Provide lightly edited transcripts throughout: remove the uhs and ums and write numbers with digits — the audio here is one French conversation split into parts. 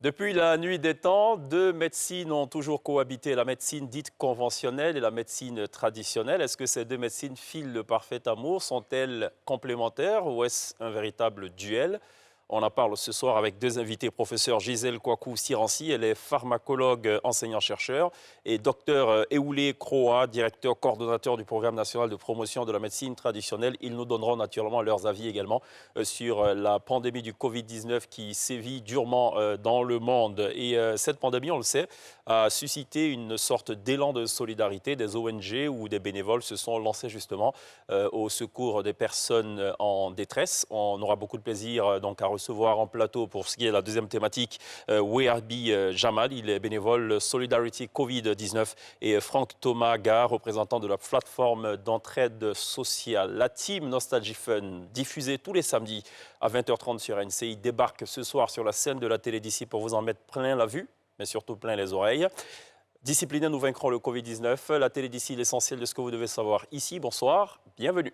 Depuis la nuit des temps, deux médecines ont toujours cohabité, la médecine dite conventionnelle et la médecine traditionnelle. Est-ce que ces deux médecines filent le parfait amour? Sont-elles complémentaires ou est-ce un véritable duel? On en parle ce soir avec deux invités, professeur Gisèle Kouakou-Siranci, elle est pharmacologue enseignant-chercheur, et docteur Eoulé Kroa, directeur coordonnateur du programme national de promotion de la médecine traditionnelle. Ils nous donneront naturellement leurs avis également sur la pandémie du Covid-19 qui sévit durement dans le monde. Et cette pandémie, on le sait, a suscité une sorte d'élan de solidarité. Des ONG ou des bénévoles se sont lancés justement au secours des personnes en détresse. On aura beaucoup de plaisir donc à recevoir en plateau pour ce qui est la deuxième thématique Weharbi Jamal, il est bénévole Solidarity Covid-19, et Franck Thomas Gare, représentant de la plateforme d'entraide sociale. La team Nostalgie Fun, diffusée tous les samedis à 20h30 sur NCI, débarque ce soir sur la scène de la télé d'ici pour vous en mettre plein la vue, mais surtout plein les oreilles. Disciplinés, nous vaincrons le Covid-19. La télé d'ici, l'essentiel de ce que vous devez savoir ici. Bonsoir, bienvenue.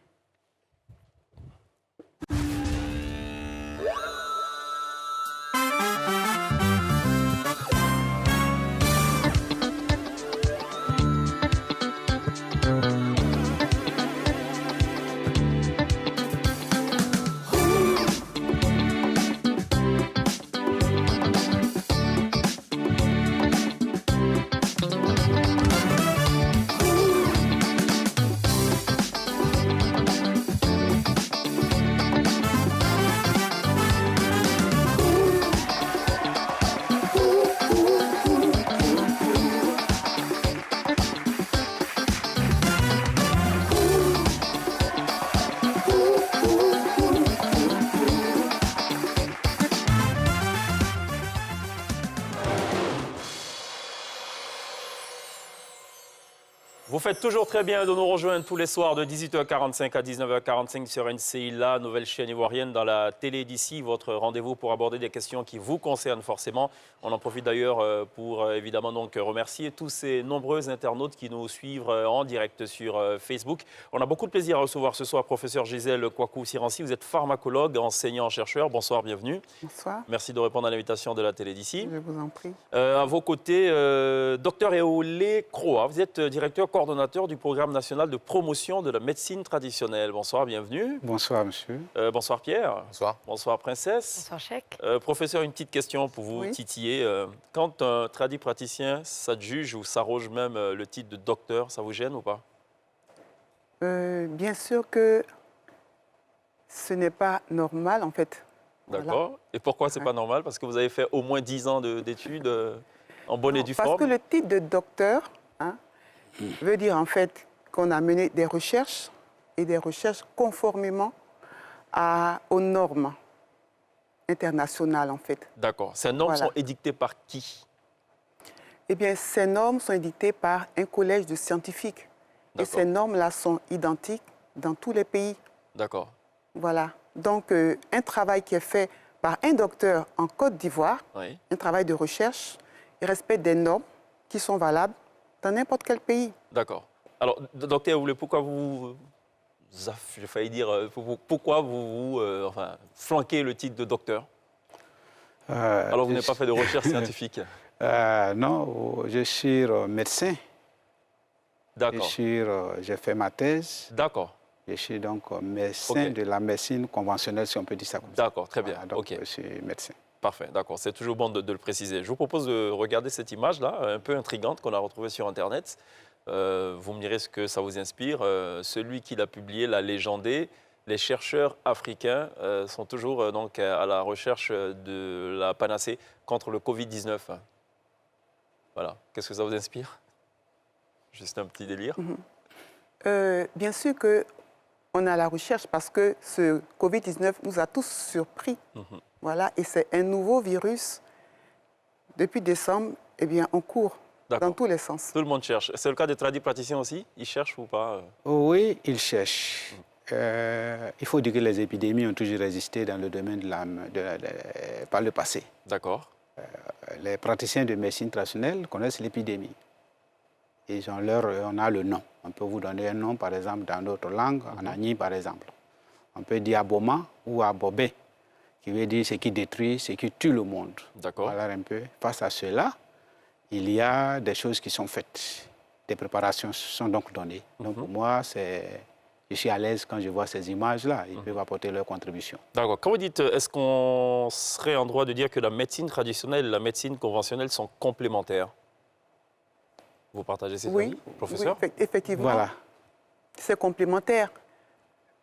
Vous faites toujours très bien de nous rejoindre tous les soirs de 18h45 à 19h45 sur NCI, la nouvelle chaîne ivoirienne dans la télé d'ici. Votre rendez-vous pour aborder des questions qui vous concernent forcément. On en profite d'ailleurs pour évidemment donc remercier tous ces nombreux internautes qui nous suivent en direct sur Facebook. On a beaucoup de plaisir à recevoir ce soir professeur Gisèle Kouakou-Siranci. Vous êtes pharmacologue, enseignant-chercheur. Bonsoir, bienvenue. Bonsoir. Merci de répondre à l'invitation de la télé d'ici. Je vous en prie. À vos côtés, docteur Eoulé Kroa, vous êtes directeur coordonnateur du programme national de promotion de la médecine traditionnelle. Bonsoir, bienvenue. Bonsoir, monsieur. Bonsoir Pierre. Bonsoir. Bonsoir Princesse. Bonsoir Cheikh. Professeur, une petite question pour vous titiller. Quand un praticien s'adjuge ou s'arroge même le titre de docteur, ça vous gêne ou pas? Bien sûr que ce n'est pas normal en fait. D'accord. Voilà. Et pourquoi c'est pas normal? Parce que vous avez fait au moins 10 ans d'études en bonne et due forme? Parce que le titre de docteur veut dire en fait qu'on a mené des recherches et des recherches conformément aux normes internationales en fait. D'accord. Ces normes sont édictées par qui? Eh bien, ces normes sont édictées par un collège de scientifiques. Et ces normes-là sont identiques dans tous les pays. D'accord. Voilà. Donc, un travail qui est fait par un docteur en Côte d'Ivoire, un travail de recherche, il respecte des normes qui sont valables dans n'importe quel pays. D'accord. Alors, docteur, pourquoi j'ai failli dire, pourquoi vous flanquez le titre de docteur? Alors, vous n'avez pas fait de recherche scientifique? Non, je suis médecin. D'accord. J'ai fait ma thèse. D'accord. Je suis donc médecin de la médecine conventionnelle, si on peut dire ça comme ça. D'accord, très bien. Voilà, donc, je suis médecin. Parfait, d'accord. C'est toujours bon de le préciser. Je vous propose de regarder cette image-là, un peu intrigante, qu'on a retrouvée sur Internet. Vous me direz ce que ça vous inspire. Celui qui l'a publié l'a légendé. Les chercheurs africains sont toujours donc, à la recherche de la panacée contre le Covid-19. Voilà. Qu'est-ce que ça vous inspire? Juste un petit délire. Bien sûr qu'on a la recherche parce que ce Covid-19 nous a tous surpris. Voilà, et c'est un nouveau virus. Depuis décembre, eh bien, on court dans tous les sens. Tout le monde cherche. C'est le cas des tradipraticiens aussi? Ils cherchent ou pas? Oui, ils cherchent. Il faut dire que les épidémies ont toujours existé dans le domaine par le passé. D'accord. Les praticiens de médecine traditionnelle connaissent l'épidémie. Et on a le nom. On peut vous donner un nom, par exemple, dans d'autres langues, en Agni, par exemple. On peut dire Aboma ou Abobé. qui veut dire ce qui détruit, ce qui tue le monde. D'accord. Voilà un peu. Face à cela, il y a des choses qui sont faites. Des préparations sont donc données. Donc pour moi, je suis à l'aise quand je vois ces images-là. Ils peuvent apporter leur contribution. D'accord. Quand vous dites, est-ce qu'on serait en droit de dire que la médecine traditionnelle et la médecine conventionnelle sont complémentaires? Vous partagez cet avis, professeur? Oui, effectivement. Voilà. C'est complémentaire.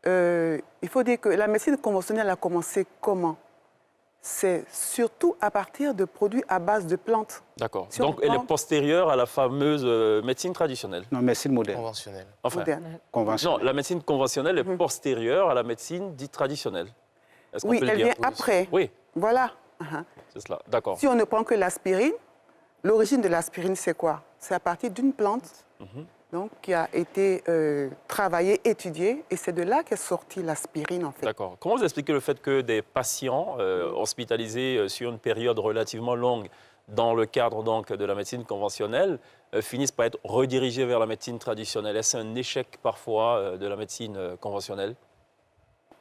Il faut dire que la médecine conventionnelle a commencé comment? C'est surtout à partir de produits à base de plantes. D'accord. Si on Donc, elle prend- est postérieure à la fameuse médecine traditionnelle. Non, médecine moderne, Conventionnel. Enfin, moderne. non, conventionnelle. la médecine conventionnelle est postérieure à la médecine dite traditionnelle. Est-ce qu'on Oui, peut le elle dire? vient après. Oui, Voilà. c'est cela. D'accord. Si on ne prend que l'aspirine, l'origine de l'aspirine, c'est quoi? C'est à partir d'une plante donc, qui a été travaillée, étudiée, et c'est de là qu'est sortie l'aspirine, en fait. D'accord. Comment vous expliquez le fait que des patients hospitalisés sur une période relativement longue dans le cadre donc, de la médecine conventionnelle finissent par être redirigés vers la médecine traditionnelle? Est-ce un échec parfois de la médecine conventionnelle?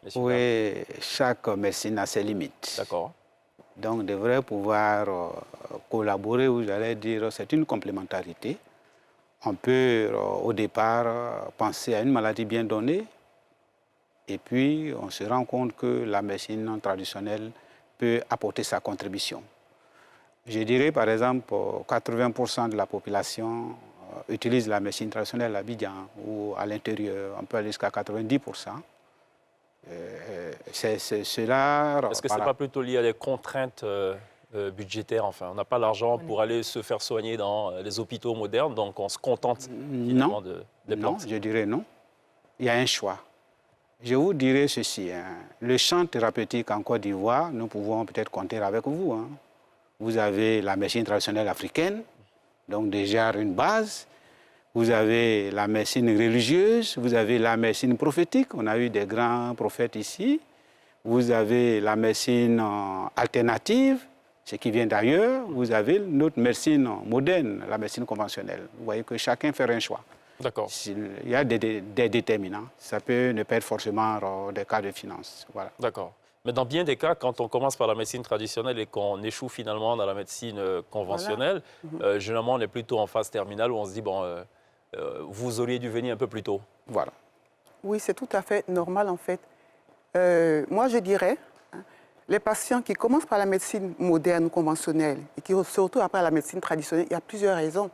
Messieurs, dames? Oui, chaque médecine a ses limites. D'accord. Donc, devrait pouvoir collaborer, ou j'allais dire, c'est une complémentarité. On peut, au départ, penser à une maladie bien donnée, et puis on se rend compte que la médecine traditionnelle peut apporter sa contribution. Je dirais, par exemple, 80% de la population utilise la médecine traditionnelle à Abidjan, ou à l'intérieur, on peut aller jusqu'à 90%. Cela... Est-ce que ce n'est pas plutôt lié à des contraintes budgétaires? Enfin, on n'a pas l'argent pour aller se faire soigner dans les hôpitaux modernes, donc on se contente finalement des plantes. Non, je dirais non. Il y a un choix. Je vous dirais ceci, le champ thérapeutique en Côte d'Ivoire, nous pouvons peut-être compter avec vous. Vous avez la médecine traditionnelle africaine, donc déjà une base. Vous avez la médecine religieuse, vous avez la médecine prophétique, on a eu des grands prophètes ici. Vous avez la médecine alternative, ce qui vient d'ailleurs. Vous avez notre médecine moderne, la médecine conventionnelle. Vous voyez que chacun fait un choix. D'accord. Il y a des déterminants. Ça peut ne pas être forcément des cas de finance. Voilà. D'accord. Mais dans bien des cas, quand on commence par la médecine traditionnelle et qu'on échoue finalement dans la médecine conventionnelle, généralement on est plutôt en phase terminale où on se dit, bon, vous auriez dû venir un peu plus tôt. Voilà. Oui, c'est tout à fait normal, en fait. Moi, je dirais, les patients qui commencent par la médecine moderne, conventionnelle, et qui surtout après la médecine traditionnelle, il y a plusieurs raisons.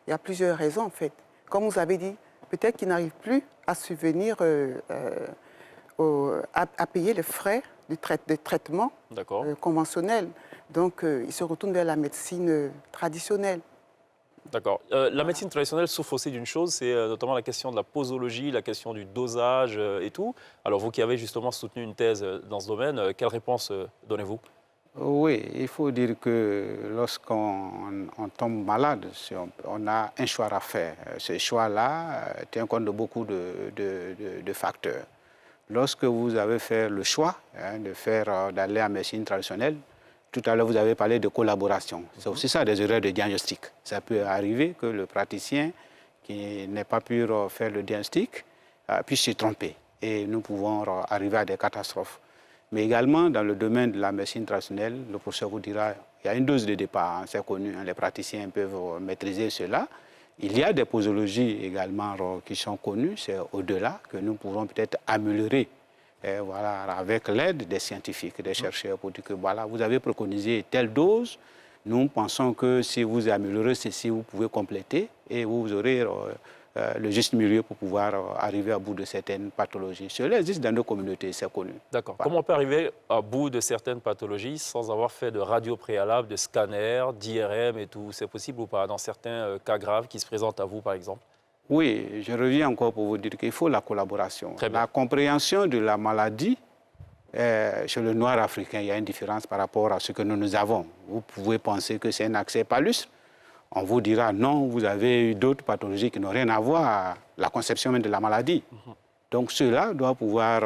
Il y a plusieurs raisons, en fait. Comme vous avez dit, peut-être qu'ils n'arrivent plus à subvenir à payer les frais de traitement conventionnel. Donc, ils se retournent vers la médecine traditionnelle. D'accord. La médecine traditionnelle souffre aussi d'une chose, c'est notamment la question de la posologie, la question du dosage et tout. Alors, vous qui avez justement soutenu une thèse dans ce domaine, quelle réponse donnez-vous? Oui, il faut dire que lorsqu'on tombe malade, on a un choix à faire. Ce choix-là tient compte de beaucoup de facteurs. Lorsque vous avez fait le choix d'aller en médecine traditionnelle, tout à l'heure, vous avez parlé de collaboration. C'est aussi ça, des erreurs de diagnostic. Ça peut arriver que le praticien qui n'a pas pu faire le diagnostic puisse se tromper. Et nous pouvons arriver à des catastrophes. Mais également, dans le domaine de la médecine traditionnelle, le professeur vous dira il y a une dose de départ, c'est connu, les praticiens peuvent maîtriser cela. Il y a des posologies également qui sont connues, c'est au-delà que nous pourrons peut-être améliorer. Et voilà, avec l'aide des scientifiques, des chercheurs, pour dire que voilà, vous avez préconisé telle dose, nous pensons que si vous améliorez ceci, vous pouvez compléter et vous aurez le juste milieu pour pouvoir arriver à bout de certaines pathologies. Cela existe dans nos communautés, c'est connu. D'accord. Voilà. Comment on peut arriver à bout de certaines pathologies sans avoir fait de radio préalable, de scanner, d'IRM et tout? C'est possible ou pas dans certains cas graves qui se présentent à vous, par exemple? Oui, je reviens encore pour vous dire qu'il faut la collaboration. La compréhension de la maladie, chez le noir africain, il y a une différence par rapport à ce que nous avons. Vous pouvez penser que c'est un accès palus. On vous dira non, vous avez eu d'autres pathologies qui n'ont rien à voir à la conception même de la maladie. Donc cela doit pouvoir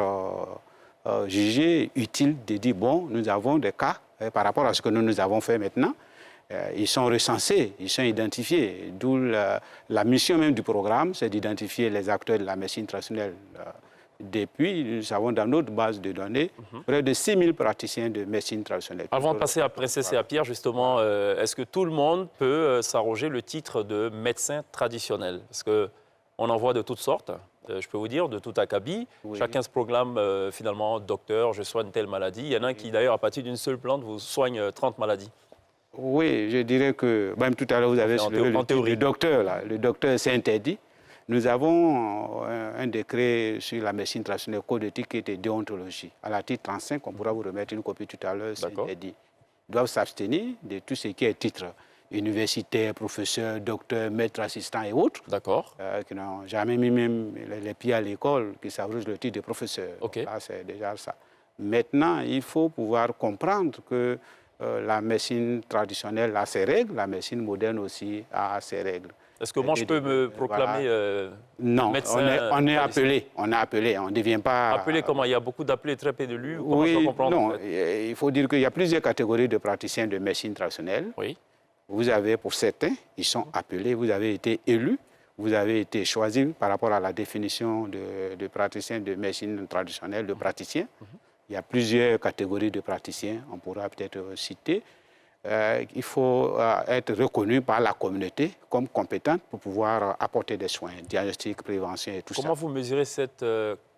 juger utile de dire bon, nous avons des cas par rapport à ce que nous avons fait maintenant. Ils sont recensés, ils sont identifiés. D'où la mission même du programme, c'est d'identifier les acteurs de la médecine traditionnelle Depuis, nous savons dans notre base de données près de 6 000 praticiens de médecine traditionnelle. Avant de passer à Princesse et à Pierre, justement, est-ce que tout le monde peut s'arroger le titre de médecin traditionnel? Parce qu'on en voit de toutes sortes, je peux vous dire, de tout acabit. Oui. Chacun se proclame finalement docteur, je soigne telle maladie. Il y en a un qui, d'ailleurs, à partir d'une seule plante, vous soigne 30 maladies. Oui, je dirais que, même tout à l'heure, vous avez soulevé le docteur, là. Le docteur, c'est interdit. Nous avons un décret sur la médecine traditionnelle, code d'éthique et de déontologie. À l'article 35, on pourra vous remettre une copie tout à l'heure, c'est interdit. Ils doivent s'abstenir de tout ce qui est titre universitaire, professeur, docteur, maître assistant et autres. D'accord. Qui n'ont jamais mis même les pieds à l'école, qui s'arrogent le titre de professeur. Okay. Là, c'est déjà ça. Maintenant, il faut pouvoir comprendre que la médecine traditionnelle a ses règles, la médecine moderne aussi a ses règles. Est-ce que moi, je peux me proclamer non, médecin? On est appelé, on ne devient pas... Appelé comment? Il y a beaucoup d'appelés, très peu d'élus? Oui, non, il faut dire qu'il y a plusieurs catégories de praticiens de médecine traditionnelle. Oui. Vous avez, pour certains, ils sont appelés, vous avez été élus, vous avez été choisi par rapport à la définition de praticien de médecine traditionnelle, de praticien. Il y a plusieurs catégories de praticiens, on pourra peut-être citer. Il faut être reconnu par la communauté comme compétent pour pouvoir apporter des soins, diagnostic, prévention et tout ça. Comment vous mesurez cette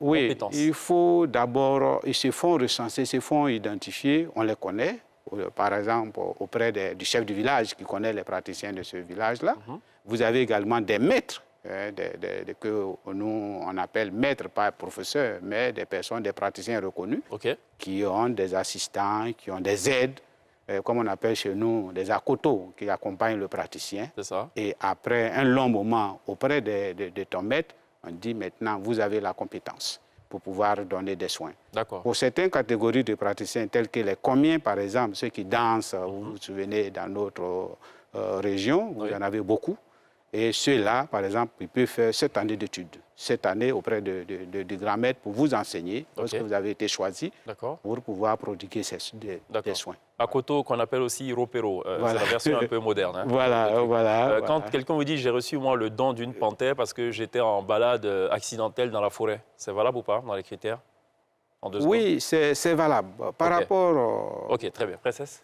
compétence? Oui, il faut d'abord, ils se font recenser, se font identifier, on les connaît, par exemple auprès du chef du village qui connaît les praticiens de ce village-là. Vous avez également des maîtres, que nous on appelle maîtres, pas professeurs, mais des personnes, des praticiens reconnus, qui ont des assistants, qui ont des aides, comme on appelle chez nous, des akotos qui accompagnent le praticien. C'est ça. Et après un long moment auprès de ton maître, on dit maintenant, vous avez la compétence pour pouvoir donner des soins. D'accord. Pour certaines catégories de praticiens, tels que les comiens, par exemple, ceux qui dansent, vous vous souvenez, dans notre région, vous en avez beaucoup. Et ceux-là, par exemple, ils peuvent faire 7 années d'études. 7 années auprès de grand maître pour vous enseigner, lorsque vous avez été choisi, pour pouvoir prodiguer des soins. Akoto, qu'on appelle aussi ropero, c'est la version un peu moderne. Hein. Voilà. Quand quelqu'un vous dit, j'ai reçu moi le don d'une panthère parce que j'étais en balade accidentelle dans la forêt, c'est valable ou pas dans les critères? En 2 secondes. Oui, c'est valable. Par rapport... Ok, très bien. Princesse?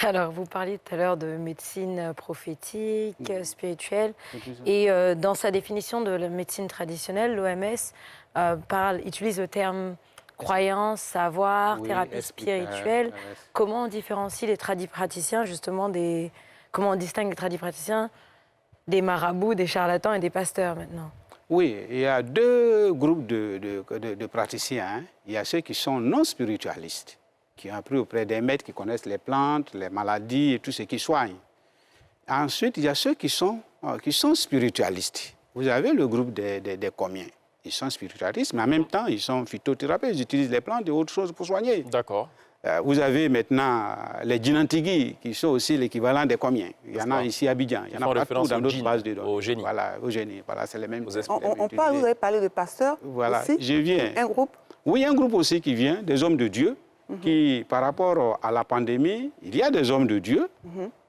Alors, vous parliez tout à l'heure de médecine prophétique, spirituelle. Et dans sa définition de la médecine traditionnelle, l'OMS utilise le terme croyance, savoir, thérapie spirituelle. Comment on différencie les tradipraticiens, justement, comment on distingue les tradipraticiens des marabouts, des charlatans et des pasteurs, maintenant? Oui, il y a 2 groupes de praticiens. Hein. Il y a ceux qui sont non spiritualistes, qui ont appris auprès des maîtres qui connaissent les plantes, les maladies et tout ce qui soigne. Ensuite, il y a ceux qui sont spiritualistes. Vous avez le groupe des comiens. Ils sont spiritualistes, mais en même temps, ils sont phytothérapeutes. Ils utilisent les plantes et autres choses pour soigner. D'accord. Vous avez maintenant les djinantigui, qui sont aussi l'équivalent des comiens. Il y en a ici à Abidjan. Il y en a partout dans d'autres bases de données. Au génie. Voilà, au génie. Voilà, c'est les mêmes. Vous avez parlé de pasteurs aussi. Je viens. Un groupe? Oui, un groupe aussi qui vient, des hommes de Dieu, qui, par rapport à la pandémie, il y a des hommes de Dieu.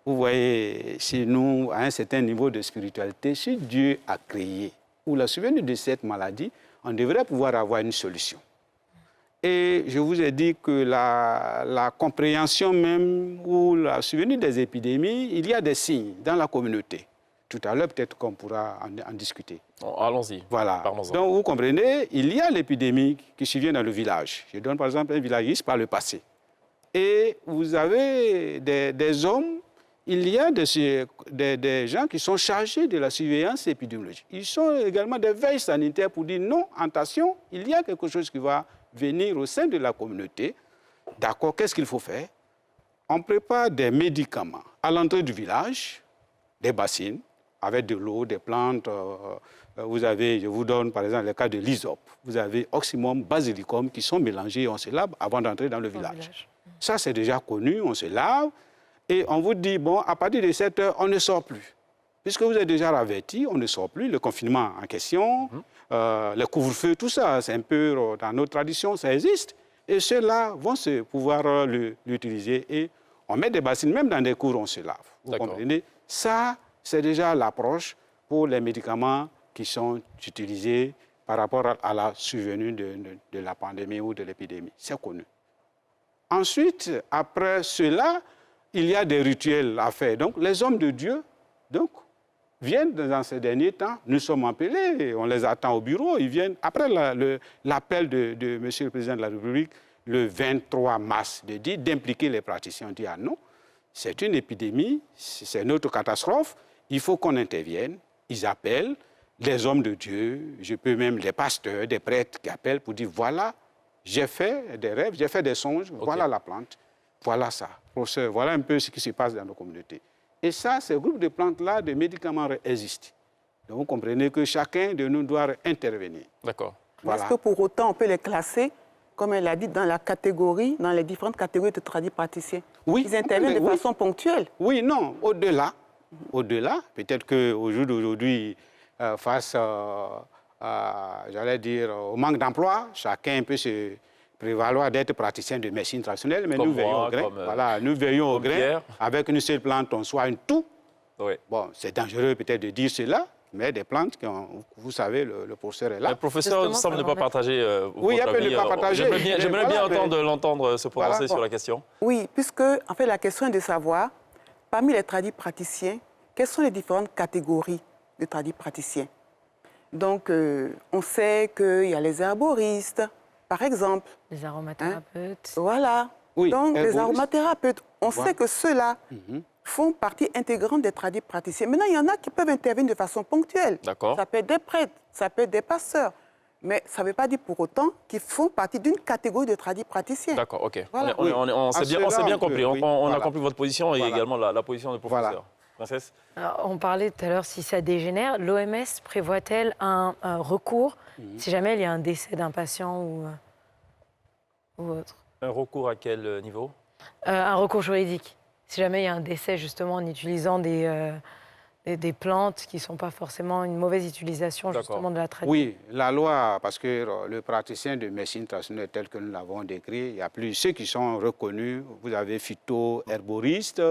Vous voyez, chez nous, à un certain niveau de spiritualité, si Dieu a créé, ou la survenue de cette maladie, on devrait pouvoir avoir une solution. Et je vous ai dit que la compréhension même, ou la survenue des épidémies, il y a des signes dans la communauté. Tout à l'heure, peut-être qu'on pourra en discuter. Allons-y. Voilà. Donc, vous comprenez, il y a l'épidémie qui survient dans le village. Je donne par exemple un village par le passé. Et vous avez des hommes, il y a des gens qui sont chargés de la surveillance épidémiologique. Ils sont également des veilles sanitaires pour dire non, attention, il y a quelque chose qui va venir au sein de la communauté. D'accord, qu'est-ce qu'il faut faire? On prépare des médicaments à l'entrée du village, des bassines, avec de l'eau, des plantes. Vous avez, je vous donne par exemple le cas de l'hysope. Vous avez oxymum, basilicum qui sont mélangés, on se lave avant d'entrer dans le village. Ça, c'est déjà connu, on se lave. Et on vous dit, bon, à partir de 7 heures, on ne sort plus. Puisque vous êtes déjà averti, on ne sort plus. Le confinement en question, le couvre-feu, tout ça, c'est un peu dans notre tradition, ça existe. Et ceux-là vont pouvoir l'utiliser. Et on met des bassines, même dans des cours, on se lave. Vous comprenez? Ça, c'est déjà l'approche pour les médicaments qui sont utilisés par rapport à la survenue de la pandémie ou de l'épidémie. C'est connu. Ensuite, après cela, il y a des rituels à faire. Donc, les hommes de Dieu viennent dans ces derniers temps. Nous sommes appelés, on les attend au bureau. Ils viennent après l'appel de M. le Président de la République le 23 mars d'impliquer les praticiens. On dit ah non, c'est une épidémie, c'est notre catastrophe, il faut qu'on intervienne. Ils appellent les hommes de Dieu, je peux même les pasteurs, des prêtres qui appellent pour dire voilà, j'ai fait des rêves, j'ai fait des songes, voilà la plante, voilà ça. Professeur, voilà un peu ce qui se passe dans nos communautés. Et ça, ces groupes de plantes-là, de médicaments existent. Donc vous comprenez que chacun de nous doit intervenir. D'accord. Voilà. Est-ce que pour autant on peut les classer, comme elle l'a dit, dans les différentes catégories de tradipraticiens? Oui. Ils interviennent de façon ponctuelle. Oui, non, au-delà, peut-être qu'au jour d'aujourd'hui, face j'allais dire, au manque d'emploi, chacun peut se prévaloir d'être praticien de médecine traditionnelle, mais comme nous veillons au grain. Voilà, nous veillons au grain. Avec une seule plante, on soigne tout. Oui. Bon, c'est dangereux peut-être de dire cela, mais des plantes, vous savez, le professeur est là. Le professeur semble ne pas partager oui, votre avis. Il ne peut pas partager. J'aimerais bien l'entendre se prononcer sur la question. Oui, puisque en fait, la question est de savoir, parmi les tradipraticiens, quelles sont les différentes catégories de tradipraticiens. Donc, on sait qu'il y a les herboristes, par exemple. Les aromathérapeutes. Voilà. Oui, donc, herboristes. les aromathérapeutes, on sait que ceux-là font partie intégrante des tradipraticiens. Maintenant, il y en a qui peuvent intervenir de façon ponctuelle. D'accord. Ça peut être des prêtres, ça peut être des pasteurs. Mais ça ne veut pas dire pour autant qu'ils font partie d'une catégorie de tradipraticiens. D'accord, ok. Voilà. On s'est bien compris. On a compris votre position et également la position du professeur. Voilà. Princesse ? Alors, on parlait tout à l'heure si ça dégénère. L'OMS prévoit-elle un recours si jamais il y a un décès d'un patient ou autre? Un recours à quel niveau? Un recours juridique. Si jamais il y a un décès justement en utilisant des plantes qui ne sont pas forcément une mauvaise utilisation justement de la tradition. Oui, la loi, parce que le praticien de médecine traditionnelle tel que nous l'avons décrit, il y a plus ceux qui sont reconnus. Vous avez phyto-herboristes,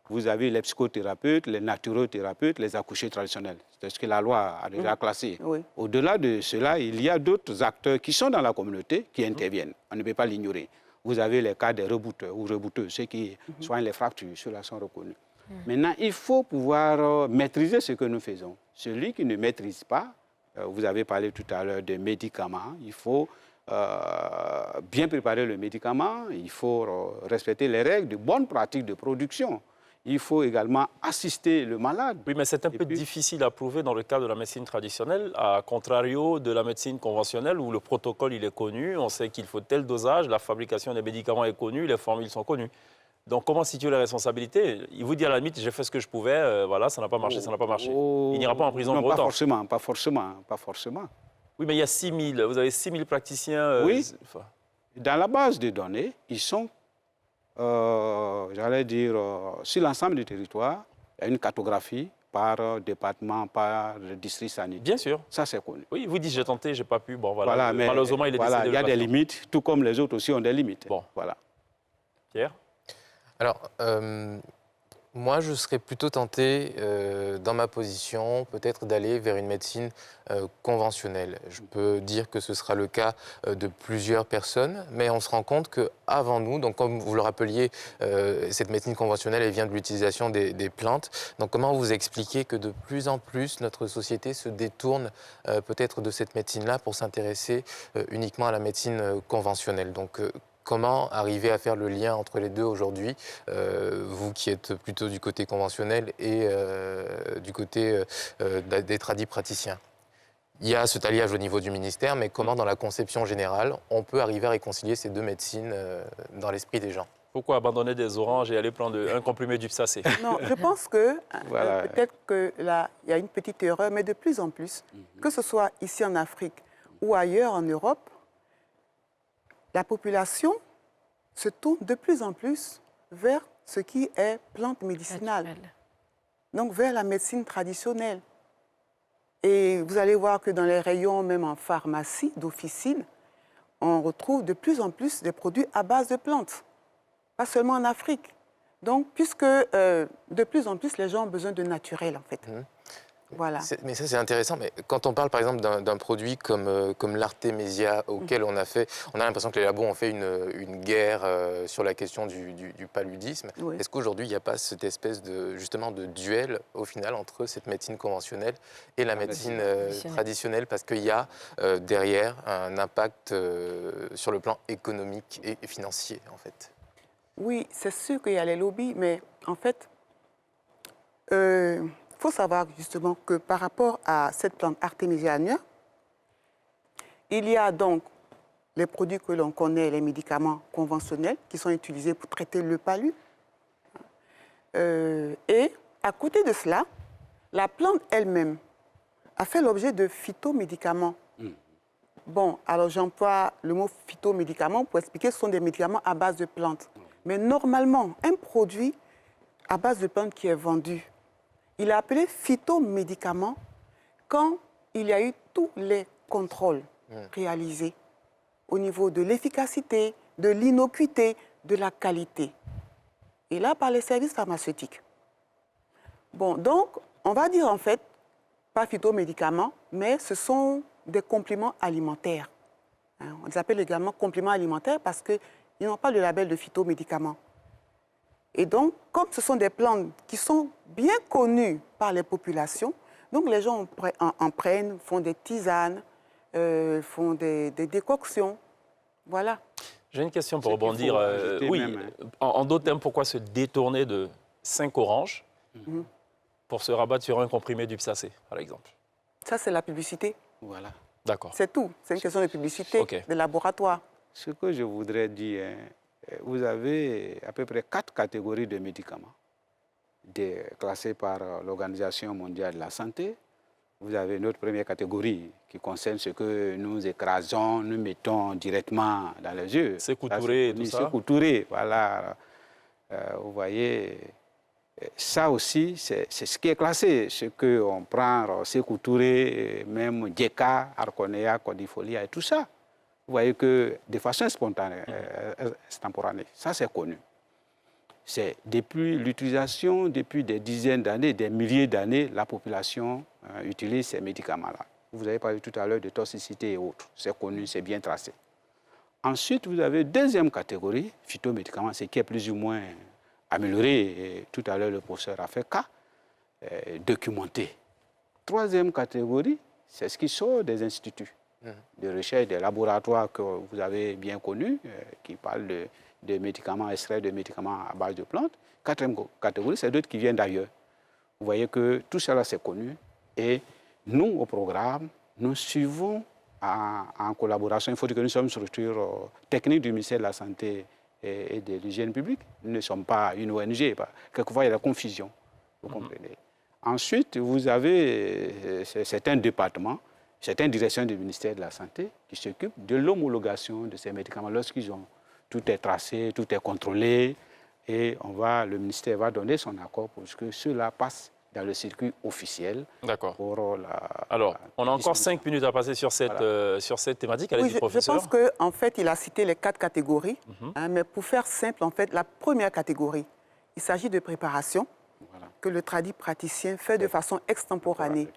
vous avez les psychothérapeutes, les naturothérapeutes, les accoucheurs traditionnels. C'est ce que la loi a déjà classé. Oui. Au-delà de cela, il y a d'autres acteurs qui sont dans la communauté qui interviennent. On ne peut pas l'ignorer. Vous avez les cas des rebouteurs ou rebouteux, ceux qui soignent les fractures, ceux-là sont reconnus. Maintenant, il faut pouvoir maîtriser ce que nous faisons. Celui qui ne maîtrise pas, vous avez parlé tout à l'heure des médicaments, il faut bien préparer le médicament, il faut respecter les règles de bonne pratique de production. Il faut également assister le malade. Oui, mais c'est un peu difficile à prouver dans le cas de la médecine traditionnelle, à contrario de la médecine conventionnelle où le protocole il est connu, on sait qu'il faut tel dosage, la fabrication des médicaments est connue, les formules sont connues. Donc comment situer les responsabilités? Il vous dit à la limite, j'ai fait ce que je pouvais, voilà, ça n'a pas marché, ça n'a pas marché. Il n'ira pas en prison pour autant. Pas forcément. Oui, mais il y a 6 000, vous avez 6 000 praticiens. Oui, dans la base de données, ils sont, j'allais dire, sur l'ensemble du territoire, il y a une cartographie par département, par district sanitaire. Bien sûr. Ça, c'est connu. Oui, vous dites, j'ai tenté, j'ai pas pu, bon voilà, mais malheureusement, il est décédé. Il y a des limites, tout comme les autres aussi ont des limites. Bon. Voilà. Pierre? Alors, moi, je serais plutôt tenté, dans ma position, peut-être d'aller vers une médecine conventionnelle. Je peux dire que ce sera le cas de plusieurs personnes, mais on se rend compte qu'avant nous, donc comme vous le rappeliez, cette médecine conventionnelle, elle vient de l'utilisation des plantes. Donc comment vous expliquer que de plus en plus, notre société se détourne peut-être de cette médecine-là pour s'intéresser uniquement à la médecine conventionnelle? Donc, comment arriver à faire le lien entre les deux aujourd'hui, vous qui êtes plutôt du côté conventionnel et du côté des tradipraticiens? Il y a cet alliage au niveau du ministère, mais comment, dans la conception générale, on peut arriver à réconcilier ces deux médecines dans l'esprit des gens? Pourquoi abandonner des oranges et aller prendre un comprimé du Psacé? Non, je pense que peut-être que là, il y a une petite erreur, mais de plus en plus, que ce soit ici en Afrique ou ailleurs en Europe, la population se tourne de plus en plus vers ce qui est plante médicinale, donc vers la médecine traditionnelle. Et vous allez voir que dans les rayons, même en pharmacie d'officine, on retrouve de plus en plus des produits à base de plantes, pas seulement en Afrique. Donc, puisque de plus en plus, les gens ont besoin de naturel, en fait. Voilà. Mais ça, c'est intéressant. Mais quand on parle, par exemple, d'un produit comme l'Artemisia, auquel on a l'impression que les labos ont fait une guerre sur la question du paludisme. Oui. Est-ce qu'aujourd'hui, il n'y a pas cette espèce justement de duel, au final, entre cette médecine conventionnelle et la médecine traditionnelle, parce qu'il y a derrière un impact sur le plan économique et financier, en fait? Oui, c'est sûr qu'il y a les lobbies, mais en fait, faut savoir justement que par rapport à cette plante Artemisia annua, il y a donc les produits que l'on connaît, les médicaments conventionnels qui sont utilisés pour traiter le palu. Et à côté de cela, la plante elle-même a fait l'objet de phytomédicaments. Bon, alors j'emploie le mot phytomédicaments pour expliquer que ce sont des médicaments à base de plantes. Mais normalement, un produit à base de plantes qui est vendu, il est appelé phytomédicament quand il y a eu tous les contrôles réalisés au niveau de l'efficacité, de l'innocuité, de la qualité. Et là, par les services pharmaceutiques. Bon, donc, on va dire en fait, pas phytomédicaments, mais ce sont des compléments alimentaires. On les appelle également compléments alimentaires parce qu'ils n'ont pas le label de phytomédicaments. Et donc, comme ce sont des plantes qui sont bien connues par les populations, donc les gens en prennent, font des tisanes, font des décoctions. Voilà. J'ai une question pour rebondir. En d'autres termes, pourquoi se détourner de 5 oranges pour se rabattre sur un comprimé du Psacé, par exemple? Ça, c'est la publicité. Voilà. D'accord. C'est tout. C'est une question de publicité, de laboratoire. Ce que je voudrais dire, vous avez à peu près 4 catégories de médicaments classées par l'Organisation mondiale de la santé. Vous avez notre première catégorie qui concerne ce que nous écrasons, nous mettons directement dans les yeux. C'est couturé et tout ça. C'est couturé, voilà. Vous voyez, ça aussi, c'est ce qui est classé. Ce qu'on prend, c'est couturé, même Djeka, Arconea, Codifolia et tout ça. Vous voyez que de façon spontanée, extemporanée, ça c'est connu. C'est depuis l'utilisation, depuis des dizaines d'années, des milliers d'années, la population utilise ces médicaments-là. Vous avez parlé tout à l'heure de toxicité et autres. C'est connu, c'est bien tracé. Ensuite, vous avez deuxième catégorie, phytomédicaments, ce qui est plus ou moins amélioré. Et tout à l'heure, le professeur a fait cas, documenté. Troisième catégorie, c'est ce qui sort des instituts de recherche, des laboratoires que vous avez bien connus, qui parlent de médicaments, extraits de médicaments à base de plantes. Quatrième catégorie, c'est d'autres qui viennent d'ailleurs. Vous voyez que tout cela, c'est connu. Et nous, au programme, nous suivons en collaboration. Il faut dire que nous sommes une structure technique du ministère de la Santé et de l'Hygiène publique. Nous ne sommes pas une ONG. Quelquefois, il y a la confusion. Vous comprenez. Ensuite, vous avez certains départements, certaines directions du ministère de la Santé qui s'occupent de l'homologation de ces médicaments lorsqu'ils ont tout est tracé, tout est contrôlé, et le ministère va donner son accord pour que cela passe dans le circuit officiel. D'accord. Alors, on a encore 5 minutes à passer sur cette thématique. Allez-y, professeur. Je pense qu'en fait, il a cité les 4 catégories, mais pour faire simple, en fait, la première catégorie, il s'agit de préparation que le tradit praticien fait de façon extemporanée.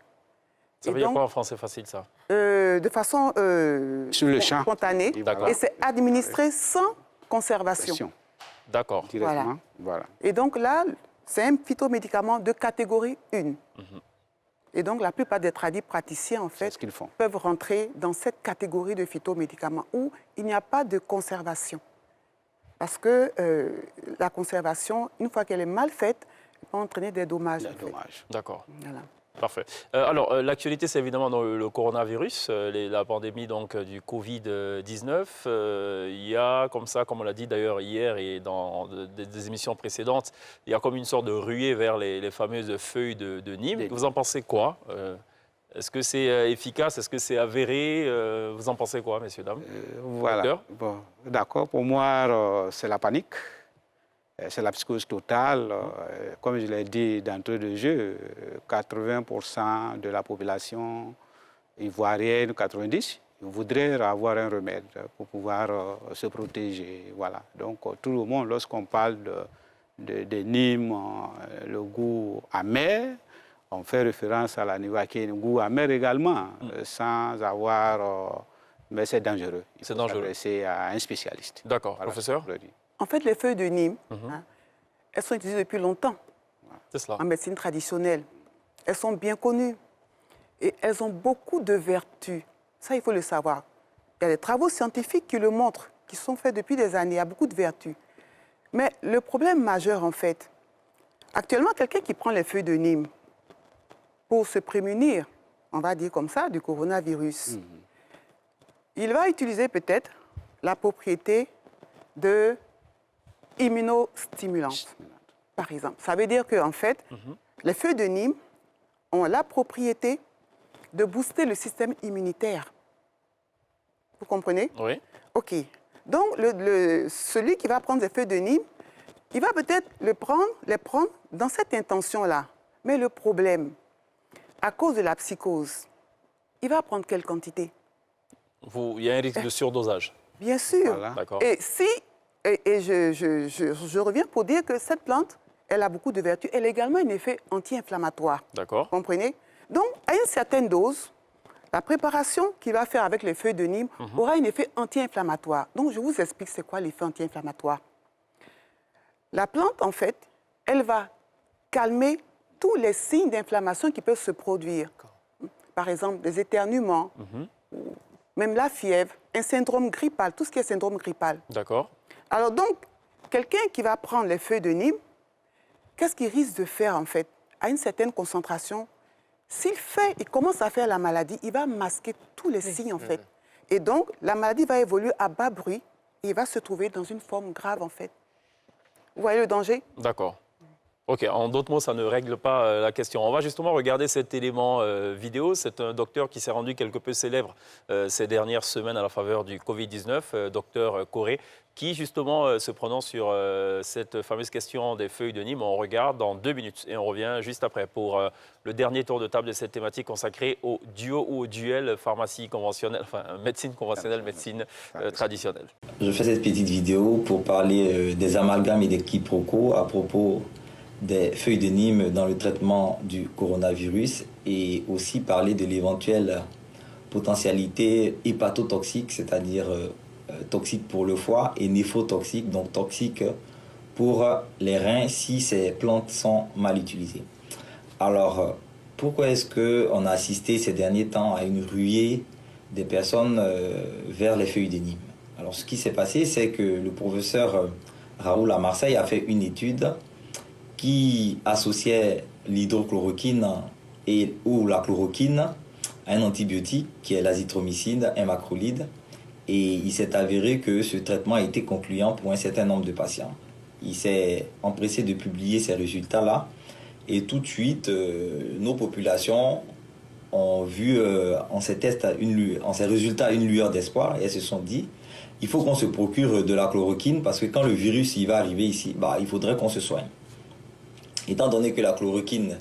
Ça veut dire quoi en français facile, ça? De façon sur le champ. spontanée, et c'est administré sans conservation. D'accord. Voilà. Et donc là, c'est un phytomédicament de catégorie 1. Et donc la plupart des tradis praticiens, en fait, peuvent rentrer dans cette catégorie de phytomédicaments où il n'y a pas de conservation. Parce que la conservation, une fois qu'elle est mal faite, elle peut entraîner des dommages. D'accord. Voilà. Parfait. Alors, l'actualité, c'est évidemment dans le coronavirus, la pandémie donc, du Covid-19. Il y a, comme on l'a dit d'ailleurs hier et dans des émissions précédentes, il y a comme une sorte de ruée vers les fameuses feuilles de Nîmes. Vous en pensez quoi? Est-ce que c'est efficace? Est-ce que c'est avéré? Vous en pensez quoi, messieurs, dames? Voilà. Bon, d'accord. Pour moi, c'est la panique. C'est la psychose totale. Comme je l'ai dit d'entrée de jeu, 80% de la population ivoirienne, 90%, voudrait avoir un remède pour pouvoir se protéger. Voilà. Donc tout le monde, lorsqu'on parle de Nîmes, le goût amer, On fait référence à la nivaquine, goût amer également, sans avoir... mais c'est dangereux. Il faut s'adresser à un spécialiste. D'accord. Voilà, Professeur? En fait, les feuilles de Nîmes, hein, elles sont utilisées depuis longtemps C'est cela. en médecine traditionnelle. Elles sont bien connues et elles ont beaucoup de vertus. Ça, il faut le savoir. Il y a des travaux scientifiques qui le montrent, qui sont faits depuis des années. Il y a beaucoup de vertus. Mais le problème majeur, en fait, actuellement, quelqu'un qui prend les feuilles de Nîmes pour se prémunir, on va dire comme ça, du coronavirus, il va utiliser peut-être la propriété de immunostimulante, par exemple. Ça veut dire qu'en fait, les feuilles de Nîmes ont la propriété de booster le système immunitaire. Vous comprenez? Oui. OK. Donc, celui qui va prendre les feuilles de Nîmes, il va peut-être les prendre dans cette intention-là. Mais le problème, à cause de la psychose, il va prendre quelle quantité? Il y a un risque de surdosage. Bien sûr. Voilà. D'accord. Et je reviens pour dire que cette plante, elle a beaucoup de vertus. Elle a également un effet anti-inflammatoire. D'accord. Vous comprenez? Donc, à une certaine dose, la préparation qu'il va faire avec les feuilles de Nîmes aura un effet anti-inflammatoire. Donc, je vous explique c'est quoi l'effet anti-inflammatoire. La plante, en fait, elle va calmer tous les signes d'inflammation qui peuvent se produire. Par exemple, des éternuements, même la fièvre, un syndrome grippal, tout ce qui est syndrome grippal. D'accord. Alors donc, quelqu'un qui va prendre les feuilles de Nîmes, qu'est-ce qu'il risque de faire en fait? À une certaine concentration, il commence à faire la maladie, il va masquer tous les signes en fait. Et donc, la maladie va évoluer à bas bruit et il va se trouver dans une forme grave en fait. Vous voyez le danger? D'accord. OK, en d'autres mots, ça ne règle pas la question. On va justement regarder cet élément vidéo. C'est un docteur qui s'est rendu quelque peu célèbre ces dernières semaines à la faveur du Covid-19, docteur Coré, qui justement se prononce sur cette fameuse question des feuilles de Nîmes. On regarde dans 2 minutes et on revient juste après pour le dernier tour de table de cette thématique consacrée au duo ou au duel pharmacie conventionnelle, enfin médecine conventionnelle, médecine traditionnelle. Je fais cette petite vidéo pour parler des amalgames et des quiproquos à propos des feuilles de Nîmes dans le traitement du coronavirus et aussi parler de l'éventuelle potentialité hépatotoxique, c'est-à-dire toxique pour le foie, et néphrotoxique, donc toxique pour les reins si ces plantes sont mal utilisées. Alors, pourquoi est-ce qu'on a assisté ces derniers temps à une ruée des personnes vers les feuilles de Nîmes? Alors, ce qui s'est passé, c'est que le professeur Raoul à Marseille a fait une étude qui associait l'hydrochloroquine ou la chloroquine à un antibiotique qui est l'azithromycine, un macrolide. Et il s'est avéré que ce traitement a été concluant pour un certain nombre de patients. Il s'est empressé de publier ces résultats-là. Et tout de suite, nos populations ont vu en ces résultats une lueur d'espoir. Et elles se sont dit, il faut qu'on se procure de la chloroquine parce que quand le virus il va arriver ici, il faudrait qu'on se soigne. Étant donné que la chloroquine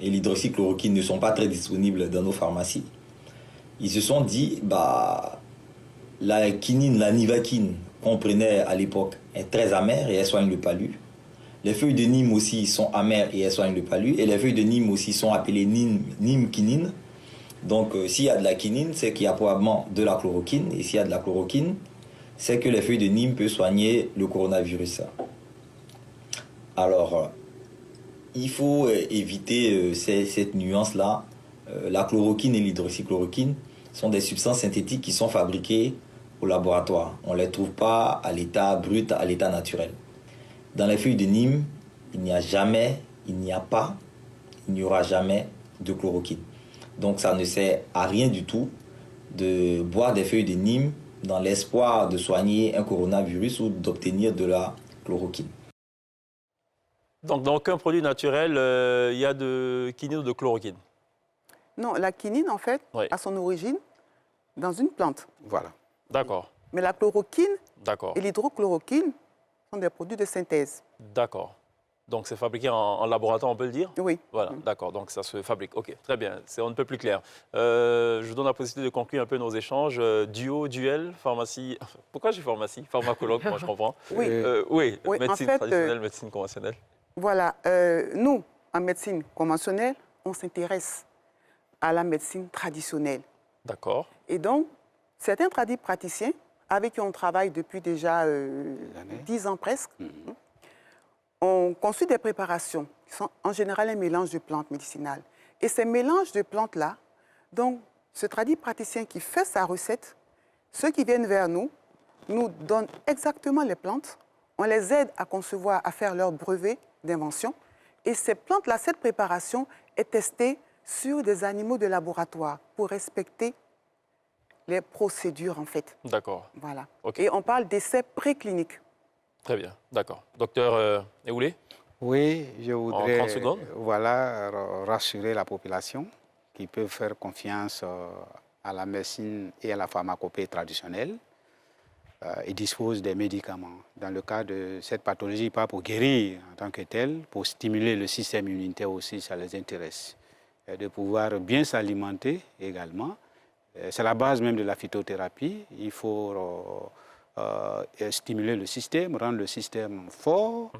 et l'hydroxychloroquine ne sont pas très disponibles dans nos pharmacies, ils se sont dit, la quinine, la nivaquine qu'on prenait à l'époque est très amère et elle soigne le palu. Les feuilles de Nîmes aussi sont amères et elles soignent le palu. Et les feuilles de Nîmes aussi sont appelées Nîmes-quinine. Donc s'il y a de la quinine, c'est qu'il y a probablement de la chloroquine. Et s'il y a de la chloroquine, c'est que les feuilles de Nîmes peuvent soigner le coronavirus. Alors, il faut éviter cette nuance-là. La chloroquine et l'hydroxychloroquine sont des substances synthétiques qui sont fabriquées au laboratoire. On ne les trouve pas à l'état brut, à l'état naturel. Dans les feuilles de Nîmes, il n'y aura jamais de chloroquine. Donc ça ne sert à rien du tout de boire des feuilles de Nîmes dans l'espoir de soigner un coronavirus ou d'obtenir de la chloroquine. Donc, dans aucun produit naturel, il y a de quinine ou de chloroquine? Non, la quinine, en fait, Oui. a son origine dans une plante. Voilà. D'accord, Mais la chloroquine d'accord, et l'hydrochloroquine sont des produits de synthèse. d'accord. Donc, c'est fabriqué en laboratoire, on peut le dire? Oui. Voilà, d'accord, donc ça se fabrique. OK, très bien, c'est on ne peut plus clair. Je vous donne la possibilité de conclure un peu nos échanges. Duo, duel, pharmacie... Pourquoi j'ai pharmacie? Pharmacologue, moi je comprends. Oui. Oui, Oui, en médecine fait, traditionnelle, médecine conventionnelle. Voilà. Nous, en médecine conventionnelle, on s'intéresse à la médecine traditionnelle. D'accord. Et donc, certains praticiens, avec qui on travaille depuis déjà 10 ans presque, ont conçu des préparations qui sont en général un mélange de plantes médicinales. Et ces mélanges de plantes-là, donc, ce praticien qui fait sa recette, ceux qui viennent vers nous donnent exactement les plantes, on les aide à concevoir, à faire leur brevet d'invention. Et ces plantes-là, cette préparation est testée sur des animaux de laboratoire pour respecter les procédures, en fait. D'accord. Voilà. Ok. Et on parle d'essais précliniques. Très bien, d'accord. Docteur Eoulé? Oui, je 30 voudrais secondes. voilà, rassurer la population qui peut faire confiance à la médecine et à la pharmacopée traditionnelle et dispose des médicaments. Dans le cas de cette pathologie, pas pour guérir en tant que telle, pour stimuler le système immunitaire aussi, ça les intéresse. Et de pouvoir bien s'alimenter également. C'est la base même de la phytothérapie. Il faut stimuler le système, rendre le système fort,